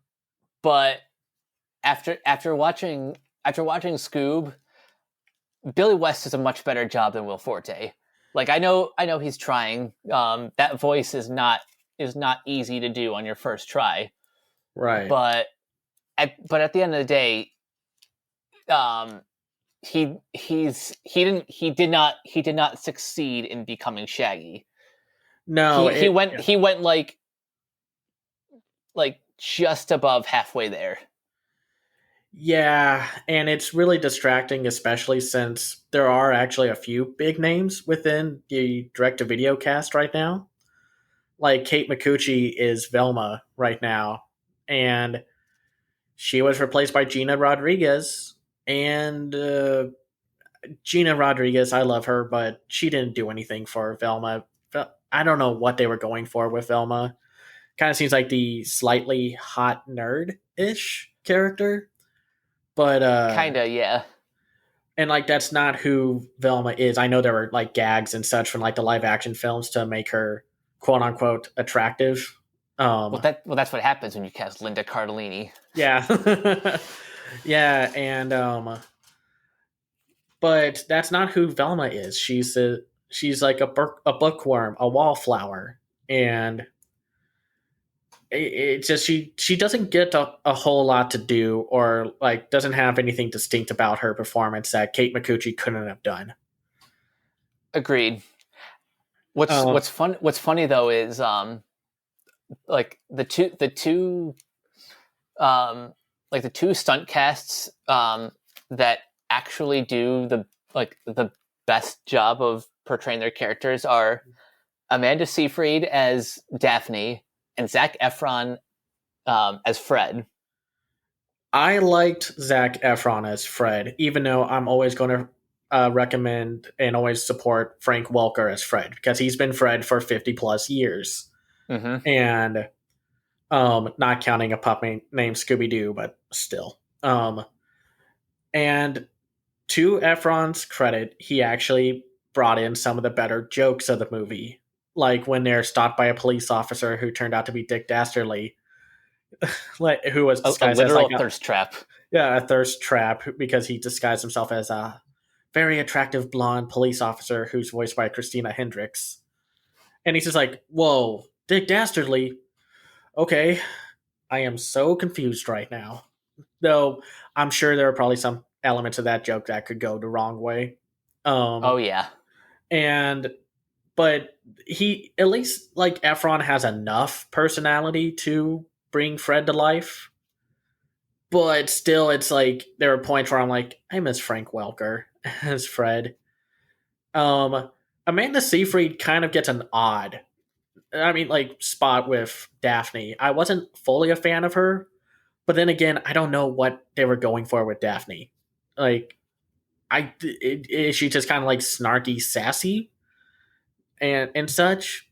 after watching Scoob, Billy West does a much better job than Will Forte. Like I know he's trying. That voice is not easy to do on your first try.
Right.
But at the end of the day, he did not succeed in becoming Shaggy.
No,
he went like just above halfway there.
Yeah, and it's really distracting, especially since there are actually a few big names within the direct-to-video cast right now. Like Kate Micucci is Velma right now, and she was replaced by Gina Rodriguez. And Gina Rodriguez, I love her, but she didn't do anything for Velma. I don't know what they were going for with Velma. Kind of seems like the slightly hot nerd-ish character. But
kinda, yeah.
And like that's not who Velma is. I know there were like gags and such from like the live action films to make her quote unquote attractive.
Well, that's what happens when you cast Linda Cardellini.
Yeah. Yeah, and but that's not who Velma is. She's like a bookworm, a wallflower. and it's just she doesn't get a whole lot to do, or like doesn't have anything distinct about her performance that Kate Micucci couldn't have done.
Agreed.
Um,
What's funny though is like the two stunt casts that actually do the best job of portraying their characters are Amanda Seyfried as Daphne and Zac Efron as Fred.
I liked Zac Efron as Fred, even though I'm always going to recommend and always support Frank Welker as Fred, because he's been Fred for 50 plus years.
Mm-hmm.
And not counting a puppy named Scooby Doo, but still. And to Efron's credit, he actually brought in some of the better jokes of the movie, like when they're stopped by a police officer who turned out to be Dick Dastardly, who was
A
disguised as
literal
like
thirst trap.
a thirst trap, because he disguised himself as a very attractive blonde police officer who's voiced by Christina Hendricks. And he's just like, "Whoa, Dick Dastardly? Okay, I am so confused right now." Though I'm sure there are probably some elements of that joke that could go the wrong way.
Oh yeah.
And but he, at least like Efron, has enough personality to bring Fred to life. But still, it's like there are points where I'm like, I miss Frank Welker as Fred. Um, Amanda Seyfried kind of gets an odd, I mean, like, spot with Daphne. I wasn't fully a fan of her, but then again, I don't know what they were going for with Daphne. Like, is she just kind of like snarky, sassy, and such?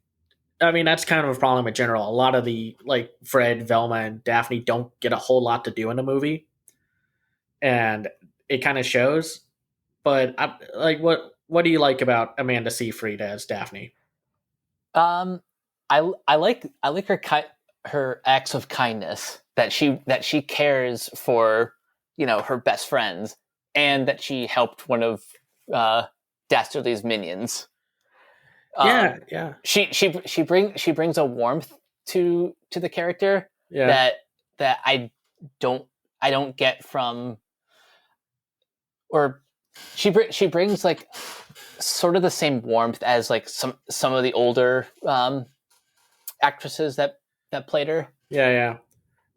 I mean, that's kind of a problem in general. A lot of the like Fred, Velma, and Daphne don't get a whole lot to do in the movie, and it kind of shows. But like, what do you like about Amanda Seyfried as Daphne?
Um, I like her acts of kindness, that she cares for, her best friends, and that she helped one of Dastardly's minions.
Yeah, yeah,
She brings a warmth to the character
yeah,
that don't I don't get from, or she brings like sort of the same warmth as like some of the older actresses that played her.
yeah, yeah.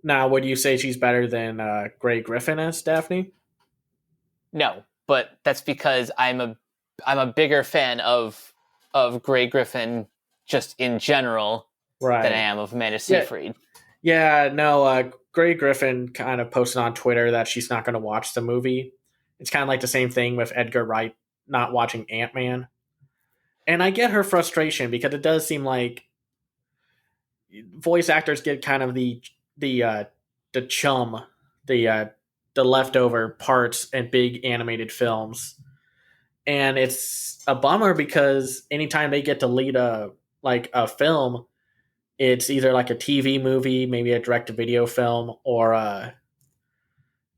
Now, would you say she's better than Grey Griffin as Daphne?
No, but that's because I'm a bigger fan of Grey Griffin just in general than I
Right.
am of Amanda
Yeah,
Seyfried.
yeah. No, Grey Griffin kind of posted on Twitter that she's not going to watch the movie. It's kind of like the same thing with Edgar Wright not watching Ant Man, and I get her frustration because it does seem like voice actors get kind of the the chum, the uh, the leftover parts in big animated films, and it's a bummer because anytime they get to lead a film, it's either like a TV movie, maybe a direct to video film, or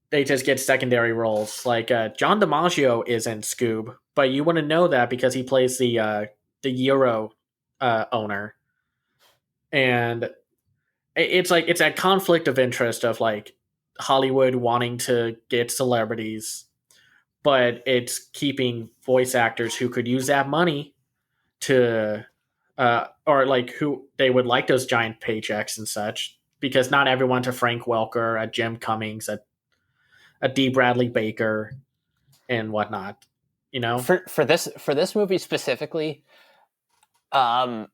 they just get secondary roles. Like John DiMaggio is in Scoob, but you wouldn't know that because he plays the Euro owner, and it's like it's that conflict of interest of like Hollywood wanting to get celebrities, but it's keeping voice actors who could use that money to or like who they would like those giant paychecks and such, because not everyone's a Frank Welker, a Jim Cummings, a D. Bradley Baker, and whatnot. You know?
For this movie specifically, um,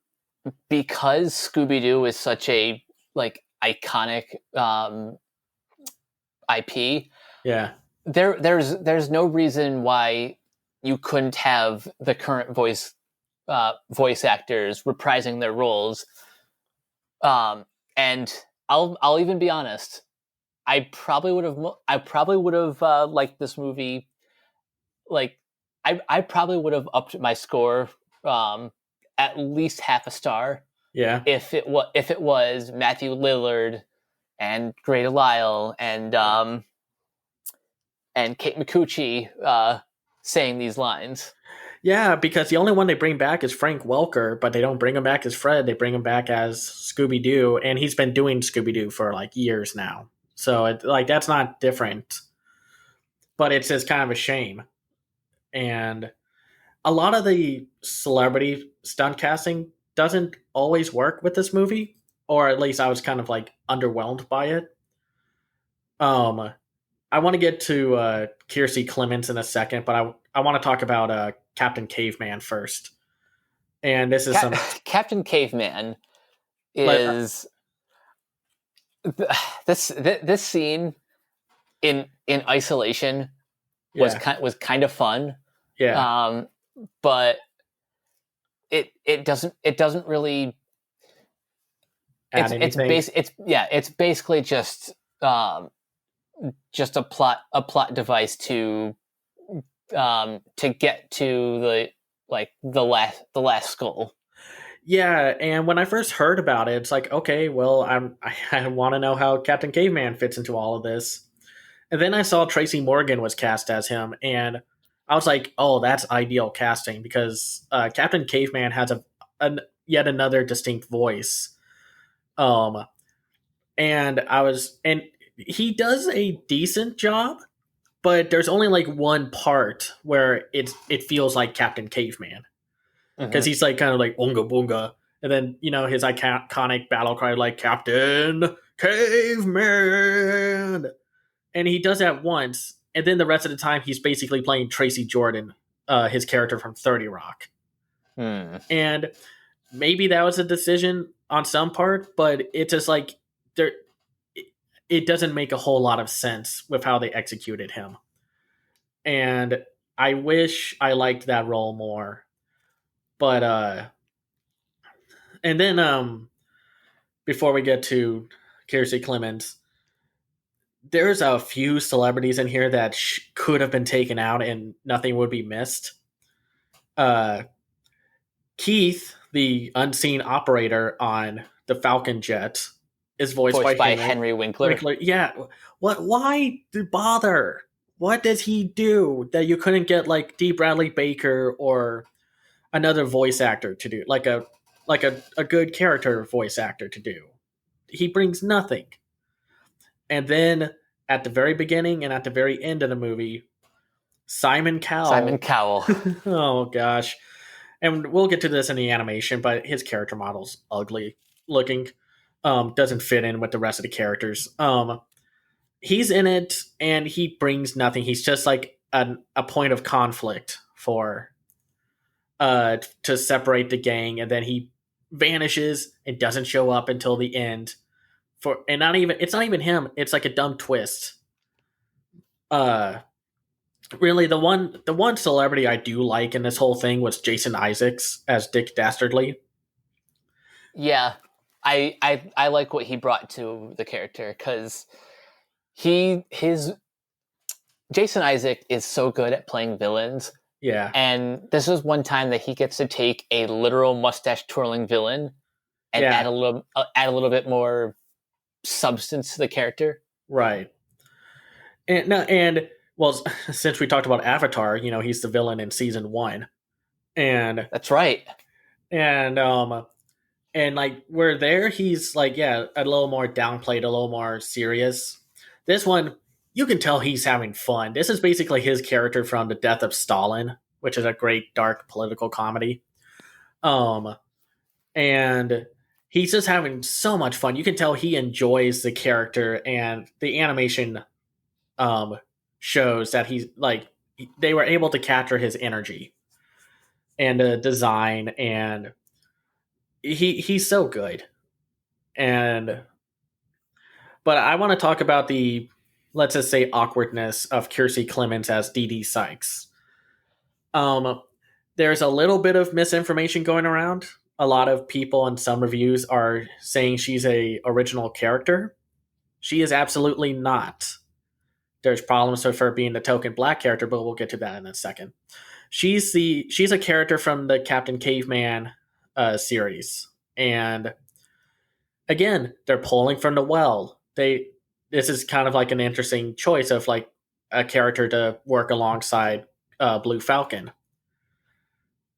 because Scooby Doo is such a like iconic IP,
Yeah.
there's no reason why you couldn't have the current voice actors reprising their roles. And I'll even be honest. I probably would have liked this movie. Like I probably would have upped my score at least half a star
Yeah.
if it was Matthew Lillard and Grey Delisle and Kate Micucci saying these lines.
Yeah, because the only one they bring back is Frank Welker, but they don't bring him back as Fred. They bring him back as Scooby Doo, and he's been doing Scooby Doo for like years now. So that's not different, but it's just kind of a shame. And a lot of the celebrity stunt casting doesn't always work with this movie, or at least I was kind of like underwhelmed by it. Um, I want to get to Kiersey Clements in a second, but I want to talk about Captain Caveman first. And this is
Captain Caveman
But,
is this scene in isolation was
yeah,
was kind of fun.
yeah,
But it doesn't really
add anything.
it's basically just a plot device to get to the last skull.
Yeah, and when I first heard about it, it's like, okay, well, I want to know how Captain Caveman fits into all of this. And then I saw Tracy Morgan was cast as him, and I was like, oh, that's ideal casting because Captain Caveman has a yet another distinct voice. Um, and he does a decent job, but there's only like one part where it feels like Captain Caveman because he's like kind of like unga bunga, and then his iconic battle cry like Captain Caveman, and he does that once, and then the rest of the time he's basically playing Tracy Jordan, his character from 30 Rock. And maybe that was a decision on some part, but it's just like it doesn't make a whole lot of sense with how they executed him. And I wish I liked that role more. But and then before we get to Kiersey Clements, there's a few celebrities in here that could have been taken out and nothing would be missed. Keith, the unseen operator on the Falcon jet, is voiced by
Henry Winkler.
Yeah. Why bother? What does he do that you couldn't get like D. Bradley Baker or another voice actor to do? Like a good character voice actor to do. He brings nothing. And then at the very beginning and at the very end of the movie, Simon Cowell. Oh gosh. And we'll get to this in the animation, but his character model's ugly looking. Doesn't fit in with the rest of the characters. He's in it and he brings nothing. He's just like a point of conflict for to separate the gang, and then he vanishes and doesn't show up until the end. It's not even him. It's like a dumb twist. Really, the one celebrity I do like in this whole thing was Jason Isaacs as Dick Dastardly.
Yeah, I like what he brought to the character because his Jason Isaac is so good at playing villains.
Yeah,
and this is one time that he gets to take a literal mustache twirling villain and add a little bit more substance to the character.
Right. And well, since we talked about Avatar, he's the villain in season 1, and
that's right.
And like where there, he's like, a little more downplayed, a little more serious. This one, you can tell he's having fun. This is basically his character from The Death of Stalin, which is a great dark political comedy. And he's just having so much fun. You can tell he enjoys the character, and the animation shows that he's like they were able to capture his energy and design, and he's so good. But I want to talk about the, let's just say, awkwardness of Kiersey Clements as Dee Dee Sykes. There's a little bit of misinformation going around. A lot of people in some reviews are saying she's a original character. She is absolutely not. There's problems with her being the token black character, but we'll get to that in a second. She's a character from the Captain Caveman series, and again, they're pulling from the well. This is kind of like an interesting choice of like a character to work alongside Blue Falcon.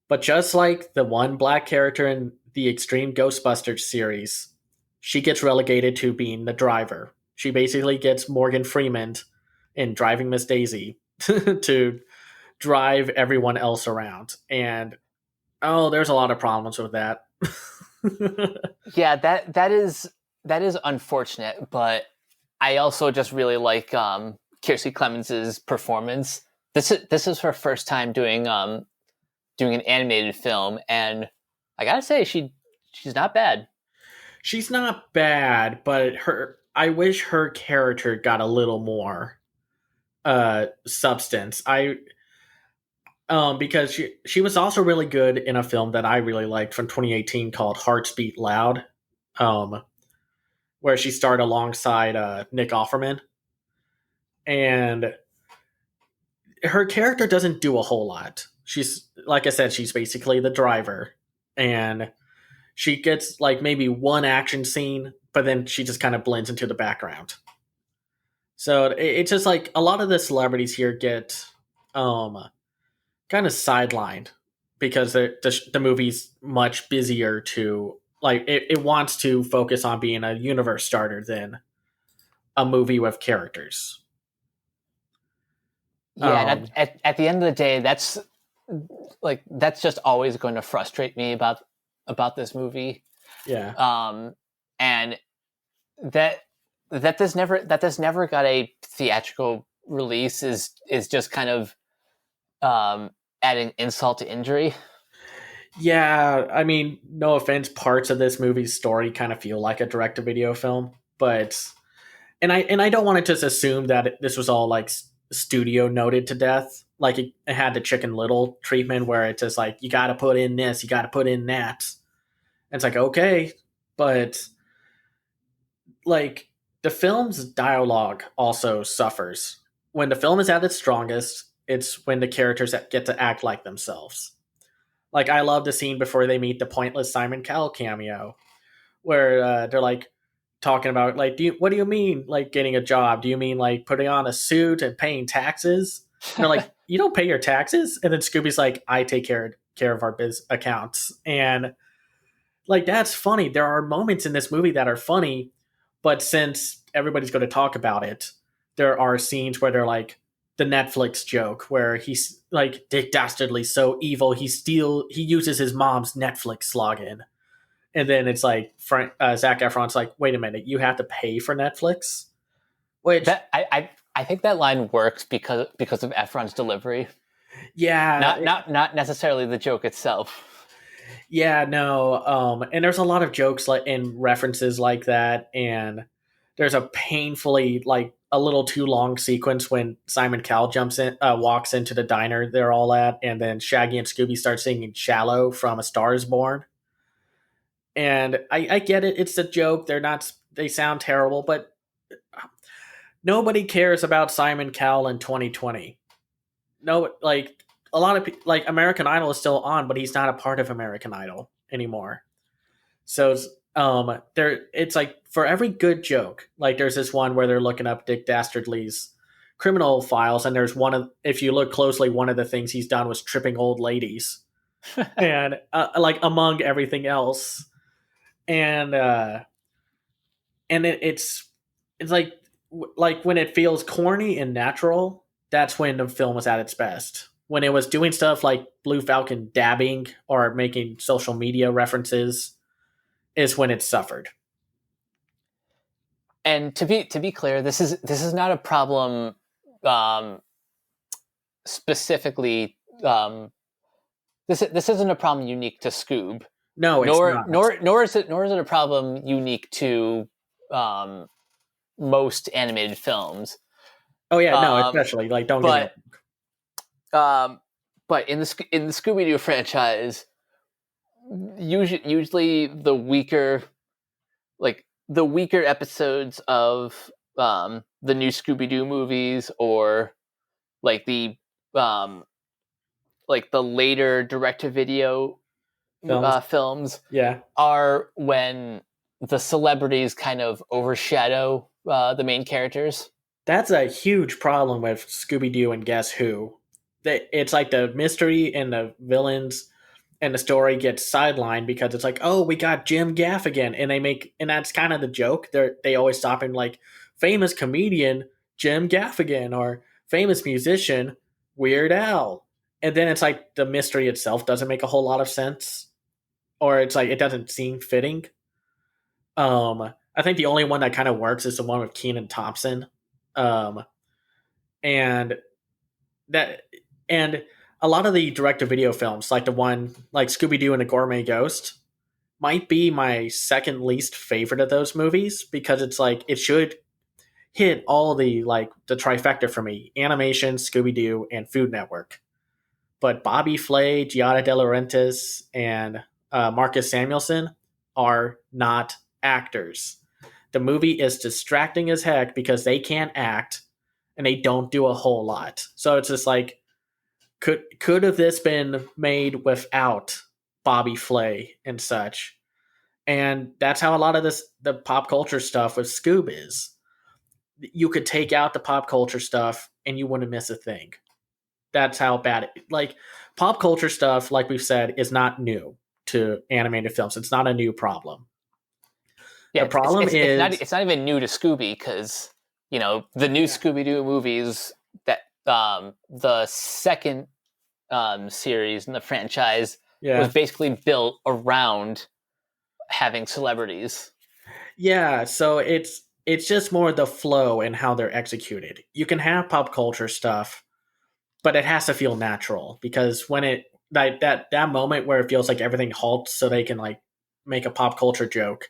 But just like the one black character in the Extreme Ghostbusters series, she gets relegated to being the driver. She basically gets Morgan Freeman in Driving Miss Daisy to drive everyone else around. And oh, there's a lot of problems with that.
Yeah, that is unfortunate, but I also just really like Kiersey Clemens's performance. This is her first time doing an animated film, and I gotta say she's not bad.
She's not bad, but I wish her character got a little more substance. I because she was also really good in a film that I really liked from 2018 called Hearts Beat Loud, um, where she starred alongside Nick Offerman, and her character doesn't do a whole lot. She's like I said, she's basically the driver, and she gets like maybe one action scene, but then she just kind of blends into the background. So it's just like a lot of the celebrities here get kind of sidelined because the movie's much busier to like it wants to focus on being a universe starter than a movie with characters.
Yeah, and at the end of the day, that's just always going to frustrate me about this movie.
Yeah.
And that this never got a theatrical release is just kind of adding insult to injury.
Yeah, I mean, no offense, parts of this movie's story kind of feel like a direct-to-video film, but I don't want to just assume that this was all like studio noted to death. Like it had the Chicken Little treatment where it's just like you got to put in this, you got to put in that. And it's like okay, but like the film's dialogue also suffers. When the film is at its strongest, it's when the characters get to act like themselves. Like I love the scene before they meet the pointless Simon Cowell cameo, where they're like talking about like, what do you mean like getting a job? Do you mean like putting on a suit and paying taxes? And they're like, you don't pay your taxes? And then Scooby's like, I take care of our biz accounts. And like that's funny. There are moments in this movie that are funny, but since everybody's going to talk about it, there are scenes where they're like the Netflix joke where he's like Dick Dastardly so evil he uses his mom's Netflix login, and then it's like Zac Efron's like, wait a minute, you have to pay for Netflix. Which
I think that line works because of Efron's delivery.
Yeah,
not necessarily the joke itself.
Yeah, no, and there's a lot of jokes like and references like that, and there's a painfully like a little too long sequence when Simon Cowell walks into the diner they're all at, and then Shaggy and Scooby start singing "Shallow" from A Star Is Born. And I get it; it's a joke. They sound terrible, but nobody cares about Simon Cowell in 2020. No, like a lot of like American Idol is still on, but he's not a part of American Idol anymore. So it's like for every good joke, like there's this one where they're looking up Dick Dastardly's criminal files, and there's if you look closely, one of the things he's done was tripping old ladies, and like among everything else, and it's like when it feels corny and natural, that's when the film was at its best. When it was doing stuff like Blue Falcon dabbing or making social media references is when it suffered.
And to be clear, this is not a problem specifically. This isn't a problem unique to Scoob.
No, it's not.
Nor is it a problem unique to most animated films.
Oh yeah, no, especially like don't get it.
But in the Scooby Doo franchise, usually the weaker episodes of the new Scooby Doo movies, or like the later direct to video films,
yeah,
are when the celebrities kind of overshadow the main characters.
That's a huge problem with Scooby Doo and Guess Who. It's like the mystery and the villains and the story gets sidelined because it's like, oh, we got Jim Gaffigan, and that's kind of the joke. They always stop in like famous comedian Jim Gaffigan or famous musician Weird Al, and then it's like the mystery itself doesn't make a whole lot of sense, or it's like it doesn't seem fitting. I think the only one that kind of works is the one with Kenan Thompson, um, and that and a lot of the direct-to-video films, like the one like Scooby Doo and the Gourmet Ghost, might be my second least favorite of those movies because it's like it should hit all the trifecta for me: animation, Scooby Doo, and Food Network. But Bobby Flay, Giada De Laurentiis, and Marcus Samuelson are not actors. The movie is distracting as heck because they can't act and they don't do a whole lot. So it's just like, could have this been made without Bobby Flay and such? And that's how a lot of the pop culture stuff with Scoob is. You could take out the pop culture stuff and you wouldn't miss a thing. That's how bad it, like pop culture stuff, like we've said, is not new to animated films. It's not a new problem.
Yeah,
The problem is
it's not even new to Scooby because the new Scooby Doo movies that the second series in the franchise was basically built around having celebrities.
Yeah, so it's just more the flow and how they're executed. You can have pop culture stuff, but it has to feel natural because when it like that moment where it feels like everything halts so they can like make a pop culture joke,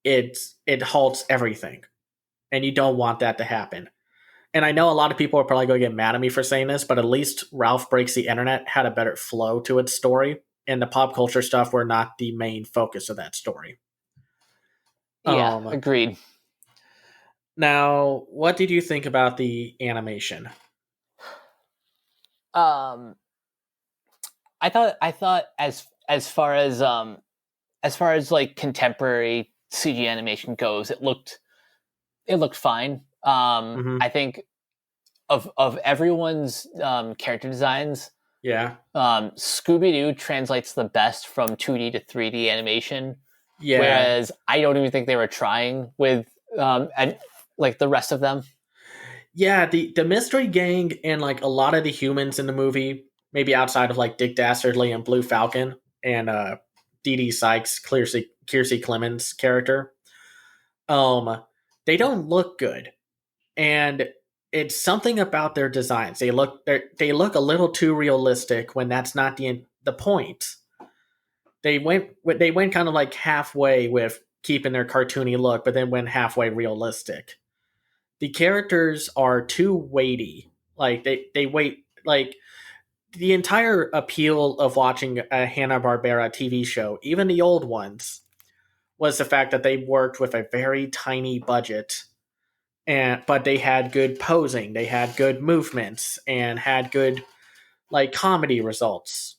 it halts everything, and you don't want that to happen. And I know a lot of people are probably going to get mad at me for saying this, but at least Ralph Breaks the Internet had a better flow to its story, and the pop culture stuff were not the main focus of that story.
Yeah, agreed.
Now, what did you think about the animation?
I thought as far as like contemporary CG animation goes, it looked fine. I think of everyone's character designs, Scooby Doo translates the best from 2D to 3D animation. Yeah. Whereas I don't even think they were trying with and like the rest of them.
Yeah, the mystery gang and like a lot of the humans in the movie, maybe outside of like Dick Dastardly and Blue Falcon and Dee Dee Sykes, Kiersey Clemens character, they don't look good, and it's something about their designs. They look a little too realistic when that's not the point. They went kind of like halfway with keeping their cartoony look, but then went halfway realistic. The characters are too weighty. Like they weight like the entire appeal of watching a Hanna-Barbera TV show, even the old ones, was the fact that they worked with a very tiny budget, but they had good posing, they had good movements, and had good like comedy results.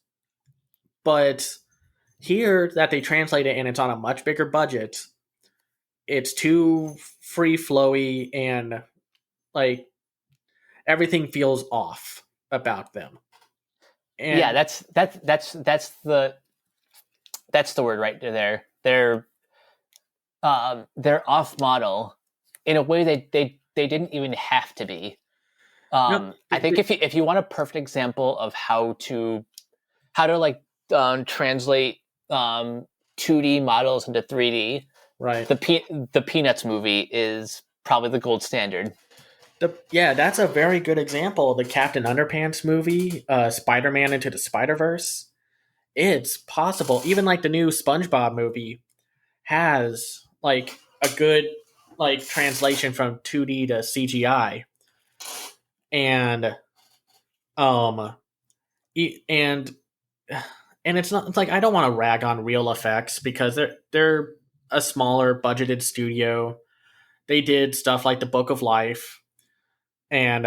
But here that they translate it and it's on a much bigger budget, it's too free flowy and like everything feels off about them.
And yeah, that's the word right there. They're off model in a way they didn't even have to be. I think if you want a perfect example of how to like translate 2D models into 3D,
right?
The Peanuts movie is probably the gold standard.
That's a very good example. The Captain Underpants movie, Spider-Man Into the Spider-Verse. It's possible. Even like the new SpongeBob movie has like a good like translation from 2D to CGI, and it's not. It's like I don't want to rag on Real Effects because they're a smaller budgeted studio. They did stuff like The Book of Life and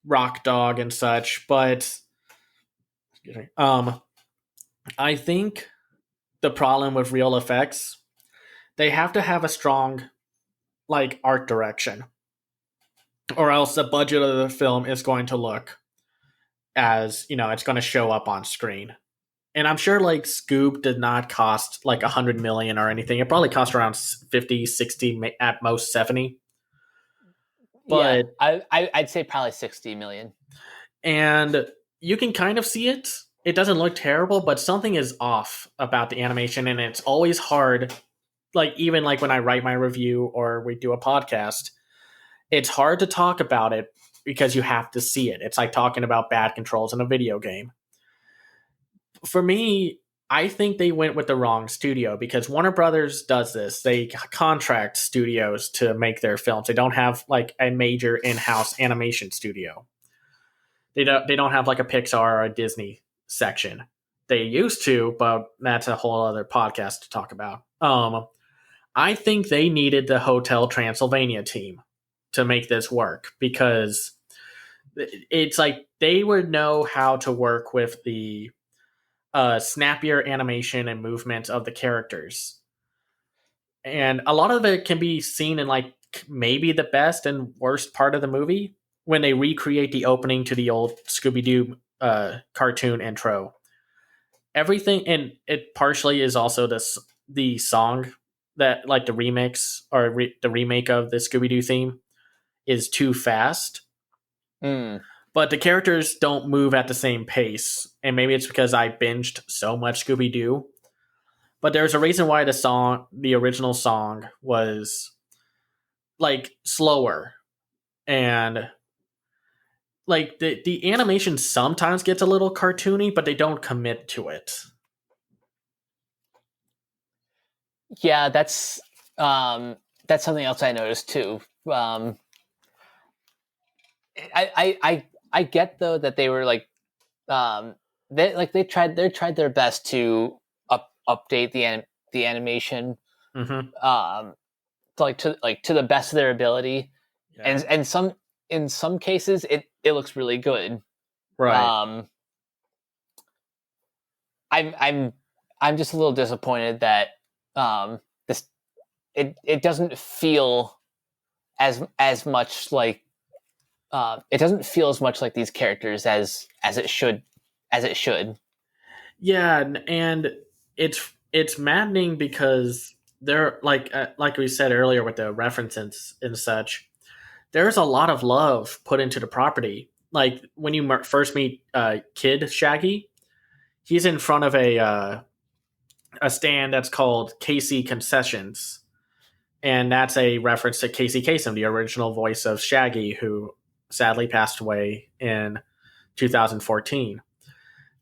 Rock Dog and such, but I think the problem with Real Effects, they have to have a strong like art direction, or else the budget of the film is going to look as it's going to show up on screen. And I'm sure like Scoob did not cost like 100 million or anything. It probably cost around 50, 60, at most 70.
Yeah,
But
I'd say probably 60 million.
and you can kind of see it. It doesn't look terrible, but something is off about the animation, and it's always hard. Like even like when I write my review or we do a podcast, it's hard to talk about it because you have to see it. It's like talking about bad controls in a video game. For me, I think they went with the wrong studio because Warner Brothers does this. They contract studios to make their films. They don't have like a major in-house animation studio. They don't have like a Pixar or a Disney section. They used to, but that's a whole other podcast to talk about. I think they needed the Hotel Transylvania team to make this work because it's like they would know how to work with the snappier animation and movement of the characters. And a lot of it can be seen in like maybe the best and worst part of the movie when they recreate the opening to the old Scooby Doo cartoon intro. Everything, and it partially is also the song that like the remix or the remake of the Scooby Doo theme is too fast. But the characters don't move at the same pace, and maybe it's because I binged so much Scooby Doo. But there's a reason why the original song, was like slower, and like the animation sometimes gets a little cartoony, but they don't commit to it.
Yeah, that's something else I noticed too. I get though that they were like they tried their best to update the animation
Mm-hmm.
to the best of their ability,
Yeah.
and in some cases it looks really good.
Right.
I'm just a little disappointed that this it doesn't feel as much like it doesn't feel as much like these characters as it should.
Yeah, and it's maddening because they're like we said earlier with the references and such. There's a lot of love put into the property. Like when you first meet Kid Shaggy, he's in front of a stand that's called Casey Concessions, and that's a reference to Casey Kasem, the original voice of Shaggy, who sadly passed away in 2014.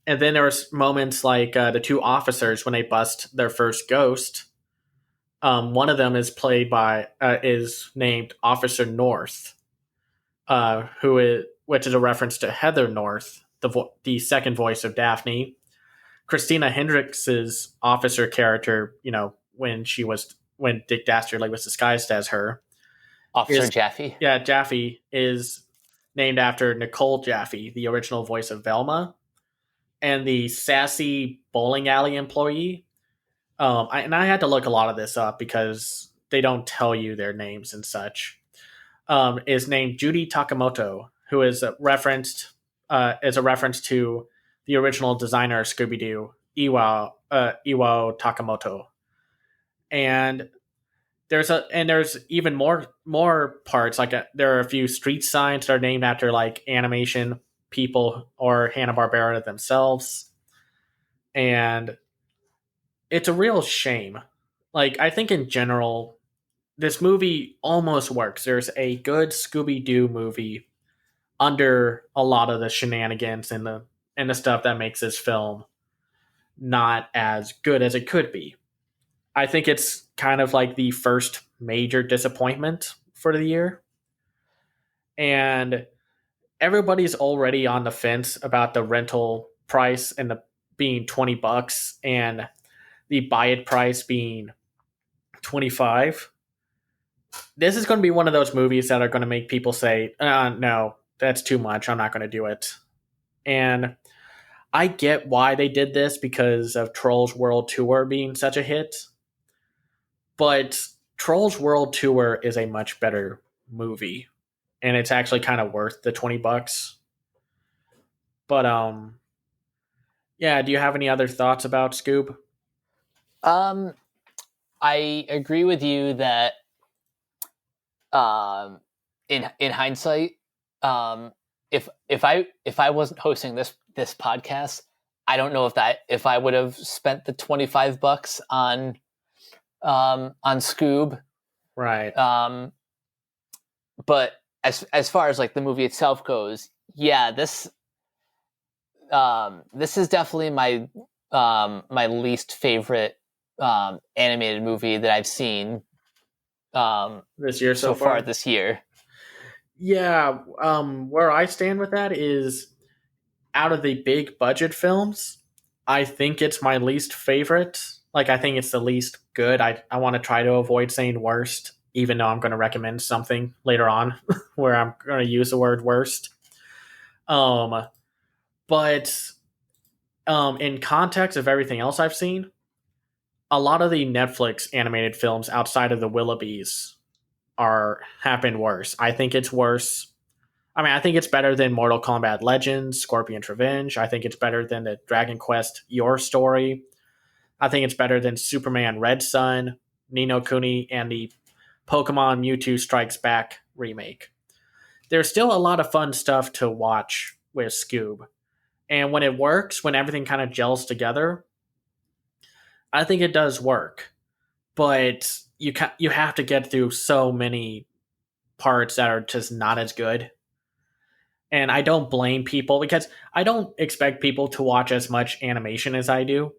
And then there was moments like the two officers when they bust their first ghost. One of them is named Officer North, which is a reference to Heather North, the second voice of Daphne. Christina Hendricks's officer character, when Dick Dastardly was disguised as her,
Officer Jaffe.
Yeah, Jaffe is named after Nicole Jaffe, the original voice of Velma, and the sassy bowling alley employee. I had to look a lot of this up because they don't tell you their names and such. Is named Judy Takamoto, who is referenced as a reference to the original designer of Scooby Doo, Iwao Takamoto. And there's even more parts. Like there are a few street signs that are named after like animation people or Hanna-Barbera themselves, and it's a real shame. Like I think in general, this movie almost works. There's a good Scooby Doo movie under a lot of the shenanigans and the stuff that makes this film not as good as it could be. I think it's kind of like the first major disappointment for the year. And everybody's already on the fence about the rental price and the being $20 and the buy it price being 25. This is going to be one of those movies that are going to make people say, no, that's too much. I'm not going to do it. And I get why they did this because of Trolls World Tour being such a hit. But Trolls World Tour is a much better movie. And it's actually kind of worth the $20. But Yeah, do you have any other thoughts about Scoob?
Um, I agree with you that um, in hindsight, um, if I wasn't hosting this podcast, I don't know if I would have spent the $25 on Scoob.
Right.
But as far as like the movie itself goes, yeah, this is definitely my least favorite animated movie that I've seen
This year so
so far
far?
this year.
Yeah, where I stand with that is out of the big budget films, I think it's my least favorite. Like, I think it's the least good. I want to try to avoid saying worst, even though I'm going to recommend something later on where I'm going to use the word worst. Um, but in context of everything else I've seen, a lot of the Netflix animated films outside of the Willoughbys have been worse. I think it's worse. I mean, I think it's better than Mortal Kombat Legends, Scorpion's Revenge. I think it's better than the Dragon Quest Your Story. I think it's better than Superman Red Sun, Ni no Kuni, and the Pokemon Mewtwo Strikes Back remake. There's still a lot of fun stuff to watch with Scoob. And when it works, when everything kind of gels together, I think it does work. But you have to get through so many parts that are just not as good. And I don't blame people because I don't expect people to watch as much animation as I do.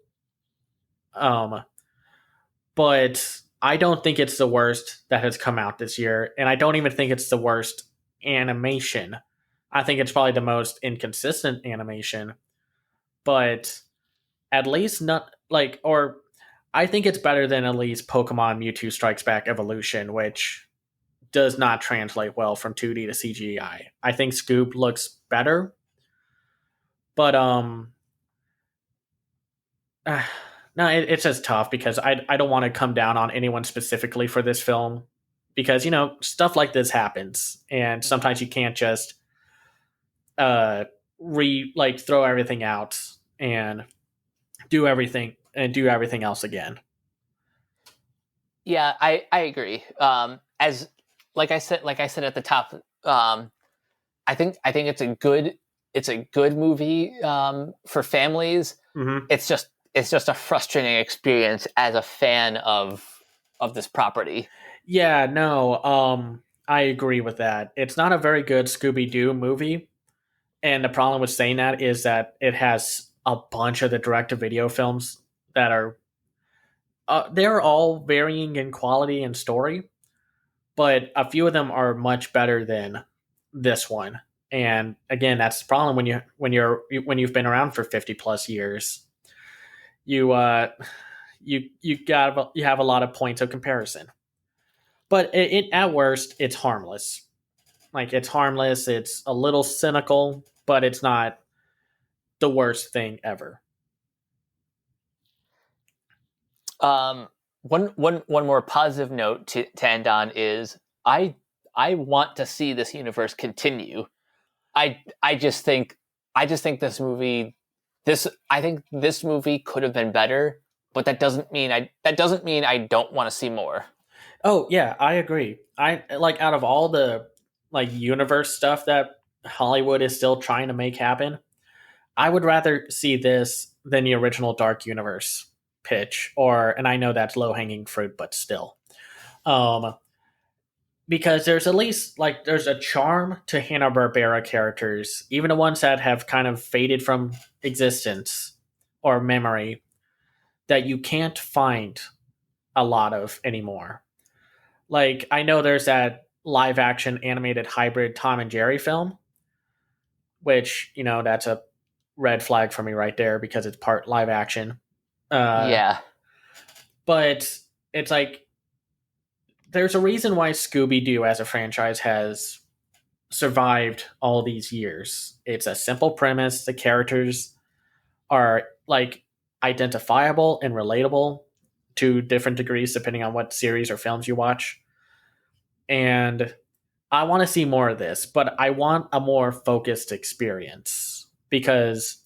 Um, but I don't think it's the worst that has come out this year, and I don't even think it's the worst animation. I think it's probably the most inconsistent animation, but at least not like or I think it's better than at least Pokemon Mewtwo Strikes Back Evolution, which does not translate well from 2D to CGI. I think Scoob looks better, but no, it's just tough because I don't want to come down on anyone specifically for this film because stuff like this happens and sometimes you can't just uh throw everything out and do everything else again.
Yeah, I agree. As like I said at the top, I think it's a good movie for families.
Mm-hmm.
It's just a frustrating experience as a fan of this property.
Yeah, no, I agree with that. It's not a very good Scooby Doo movie, and the problem with saying that is that it has a bunch of the direct to video films that are they're all varying in quality and story, but a few of them are much better than this one. And again, that's the problem when you've been around for 50 plus years. You you have a lot of points of comparison. But at worst, it's harmless. Like it's harmless. It's a little cynical, but it's not the worst thing ever.
One more positive note to end on is I want to see this universe continue. I just think this movie could have been better, but that doesn't mean I don't want to see more.
Oh yeah, I agree. I like out of all the like universe stuff that Hollywood is still trying to make happen, I would rather see this than the original Dark Universe pitch. And I know that's low hanging fruit, but still, um, because there's at least like there's a charm to Hanna Barbera characters, even the ones that have kind of faded from existence or memory that you can't find a lot of anymore. Like I know there's that live action animated hybrid Tom and Jerry film, which that's a red flag for me right there because it's part live action.
Yeah.
But it's like there's a reason why Scooby Doo as a franchise has survived all these years. It's a simple premise. The characters are like identifiable and relatable to different degrees depending on what series or films you watch. And I want to see more of this, but I want a more focused experience because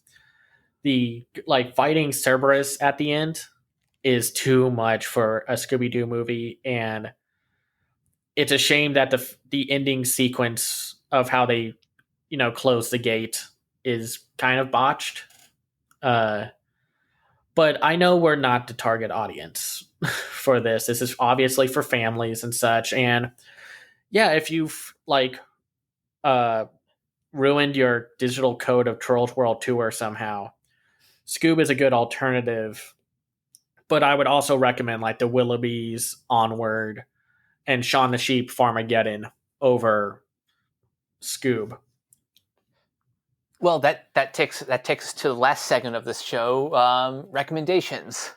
the like fighting Cerberus at the end is too much for a Scooby Doo movie, and it's a shame that the ending sequence of how they close the gate is kind of botched. But I know we're not the target audience for this. This is obviously for families and such. And yeah, if you've uh, ruined your digital code of Trolls World Tour somehow, Scoob is a good alternative. But I would also recommend like the Willoughbys, Onward, and Shaun the Sheep Farmageddon over Scoob.
Well, that takes us to the last segment of this show. Recommendations.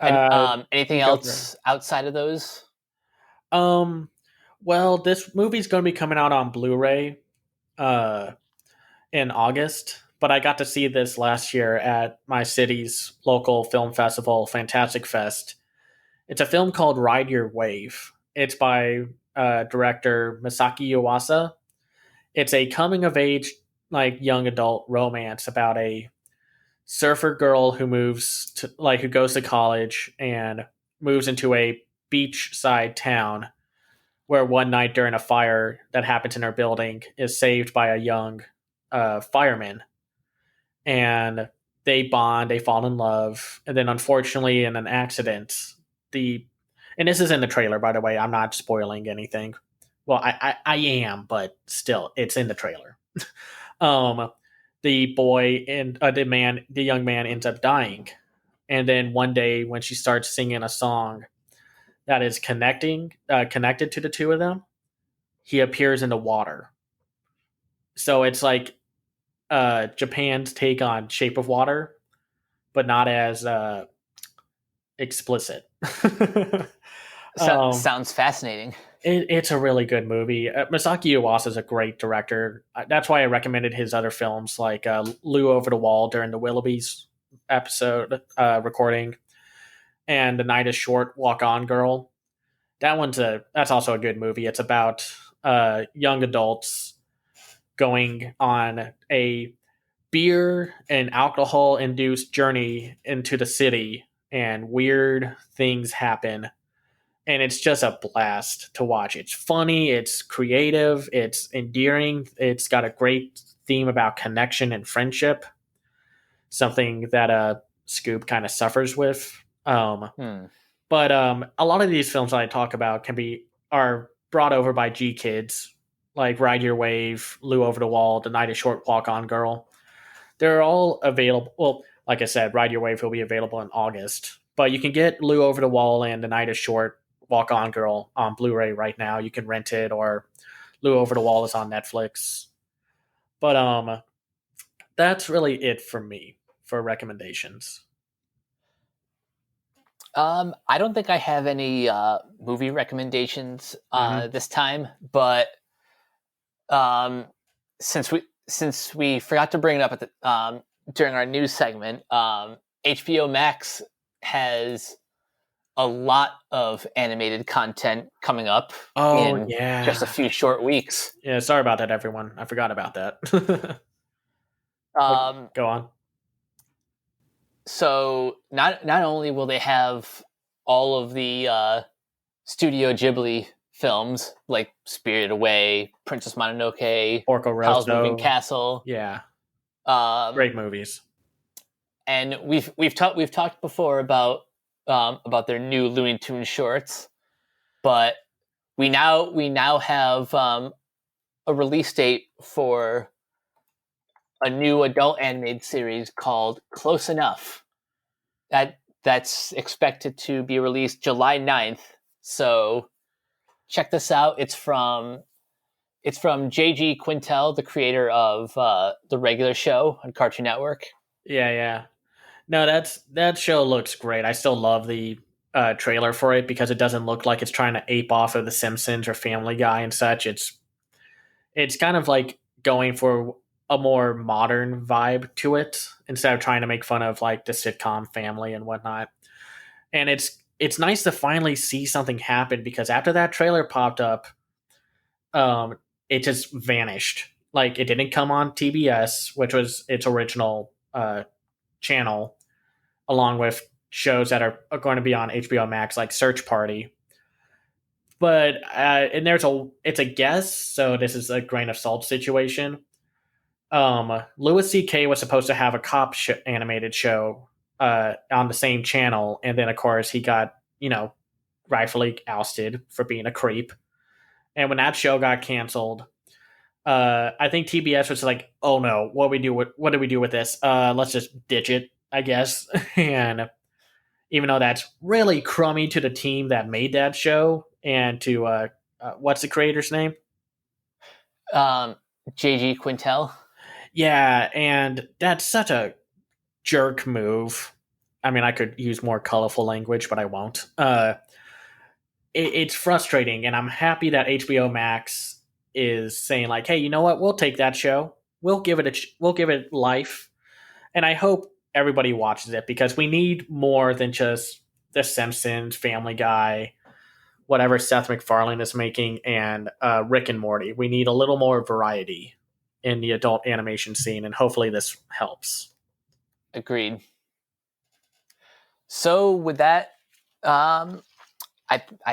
And anything else outside of those?
Well, this movie's going to be coming out on Blu-ray in August, but I got to see this last year at my city's local film festival, Fantastic Fest. It's a film called Ride Your Wave. It's by director Masaki Yuasa. It's a coming-of-age, young adult romance about a surfer girl who who goes to college and moves into a beachside town where one night during a fire that happens in her building is saved by a young fireman. And they bond, they fall in love, and then unfortunately in an accident, and this is in the trailer, by the way, I'm not spoiling anything. Well, I am, but still, it's in the trailer. The boy and the young man ends up dying. And then one day when she starts singing a song that is connected to the two of them, he appears in the water. So it's like Japan's take on Shape of Water, but not as explicit.
Sounds fascinating.
It's a really good movie. Masaki Uwasa is a great director. That's why I recommended his other films, like Lou Over the Wall during the Willoughbys episode recording, and The Night is Short, Walk On Girl. That's also a good movie. It's about young adults going on a beer and alcohol induced journey into the city, and weird things happen. And it's just a blast to watch. It's funny, it's creative, it's endearing, it's got a great theme about connection and friendship, something that Scoob kind of suffers with. But a lot of these films that I talk about are brought over by G Kids, like Ride Your Wave, Lou Over the Wall, The Night is Short, Walk On Girl. They're all available. Well, like I said, Ride Your Wave will be available in August. But you can get Lou Over the Wall and The Night is Short, Walk On Girl on Blu-ray right now. You can rent it, or Lou Over the Wall is on Netflix. But that's really it for me for recommendations.
I don't think I have any movie recommendations this time, but since we forgot to bring it up at the during our news segment, HBO Max has a lot of animated content coming up in just a few short weeks.
Yeah, sorry about that, everyone. I forgot about that. Go on.
So not only will they have all of the Studio Ghibli films like Spirited Away, Princess Mononoke,
Porco Rosso,
Howl's Moving Castle,
great movies.
And we've talked before about their new Looney Tunes shorts, but we now have a release date for a new adult animated series called Close Enough. That's expected to be released July 9th. So check this out. It's from J.G. Quintel, the creator of the regular show on Cartoon Network.
Yeah. No, that show looks great. I still love the trailer for it because it doesn't look like it's trying to ape off of The Simpsons or Family Guy and such. It's kind of like going for a more modern vibe to it instead of trying to make fun of like the sitcom Family and whatnot. And it's nice to finally see something happen because after that trailer popped up, it just vanished. Like it didn't come on TBS, which was its original channel, along with shows that are going to be on HBO Max, like Search Party. But and it's a guess, so this is a grain of salt situation. Louis C.K. was supposed to have a cop animated show on the same channel, and then of course he got rightfully ousted for being a creep. And when that show got canceled, I think TBS was like, "Oh no, what do we do with this? Let's just ditch it, I guess." And even though that's really crummy to the team that made that show and to what's the creator's name?
JG Quintel.
Yeah, and that's such a jerk move. I mean, I could use more colorful language, but I won't. It's frustrating, and I'm happy that HBO Max is saying like, "Hey, you know what? We'll take that show. We'll give it life." And I hope everybody watches it because we need more than just The Simpsons, Family Guy, whatever Seth MacFarlane is making, and Rick and Morty. We need a little more variety in the adult animation scene, and hopefully this helps.
Agreed. So with that, I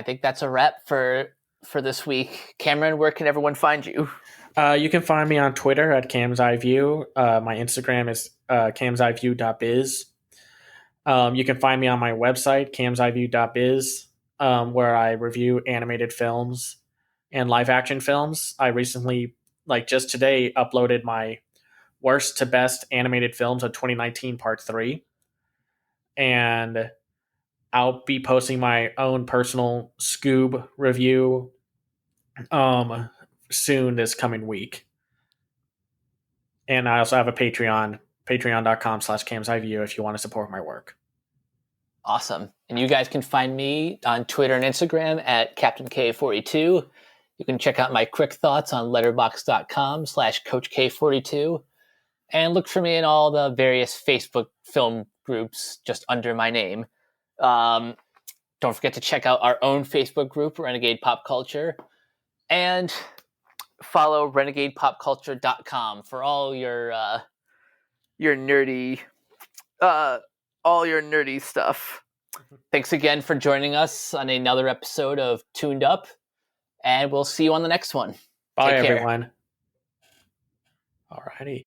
think that's a wrap for this week. Cameron, where can everyone find you?
You can find me on Twitter at CamsEyeView. My Instagram is camseyeview.biz. You can find me on my website, camseyeview.biz, where I review animated films and live action films. I recently, just today, uploaded my worst to best animated films of 2019 part 3. And I'll be posting my own personal Scoob review soon this coming week. And I also have a Patreon, patreon.com/camseyeView if you want to support my work.
Awesome. And you guys can find me on Twitter and Instagram at CaptainK42. You can check out my quick thoughts on letterboxd.com/CoachK42. And look for me in all the various Facebook film groups just under my name. Don't forget to check out our own Facebook group, Renegade Pop Culture. And follow renegadepopculture.com for all your nerdy stuff. Thanks again for joining us on another episode of Tooned Up, and we'll see you on the next one.
Bye, everyone. Alrighty.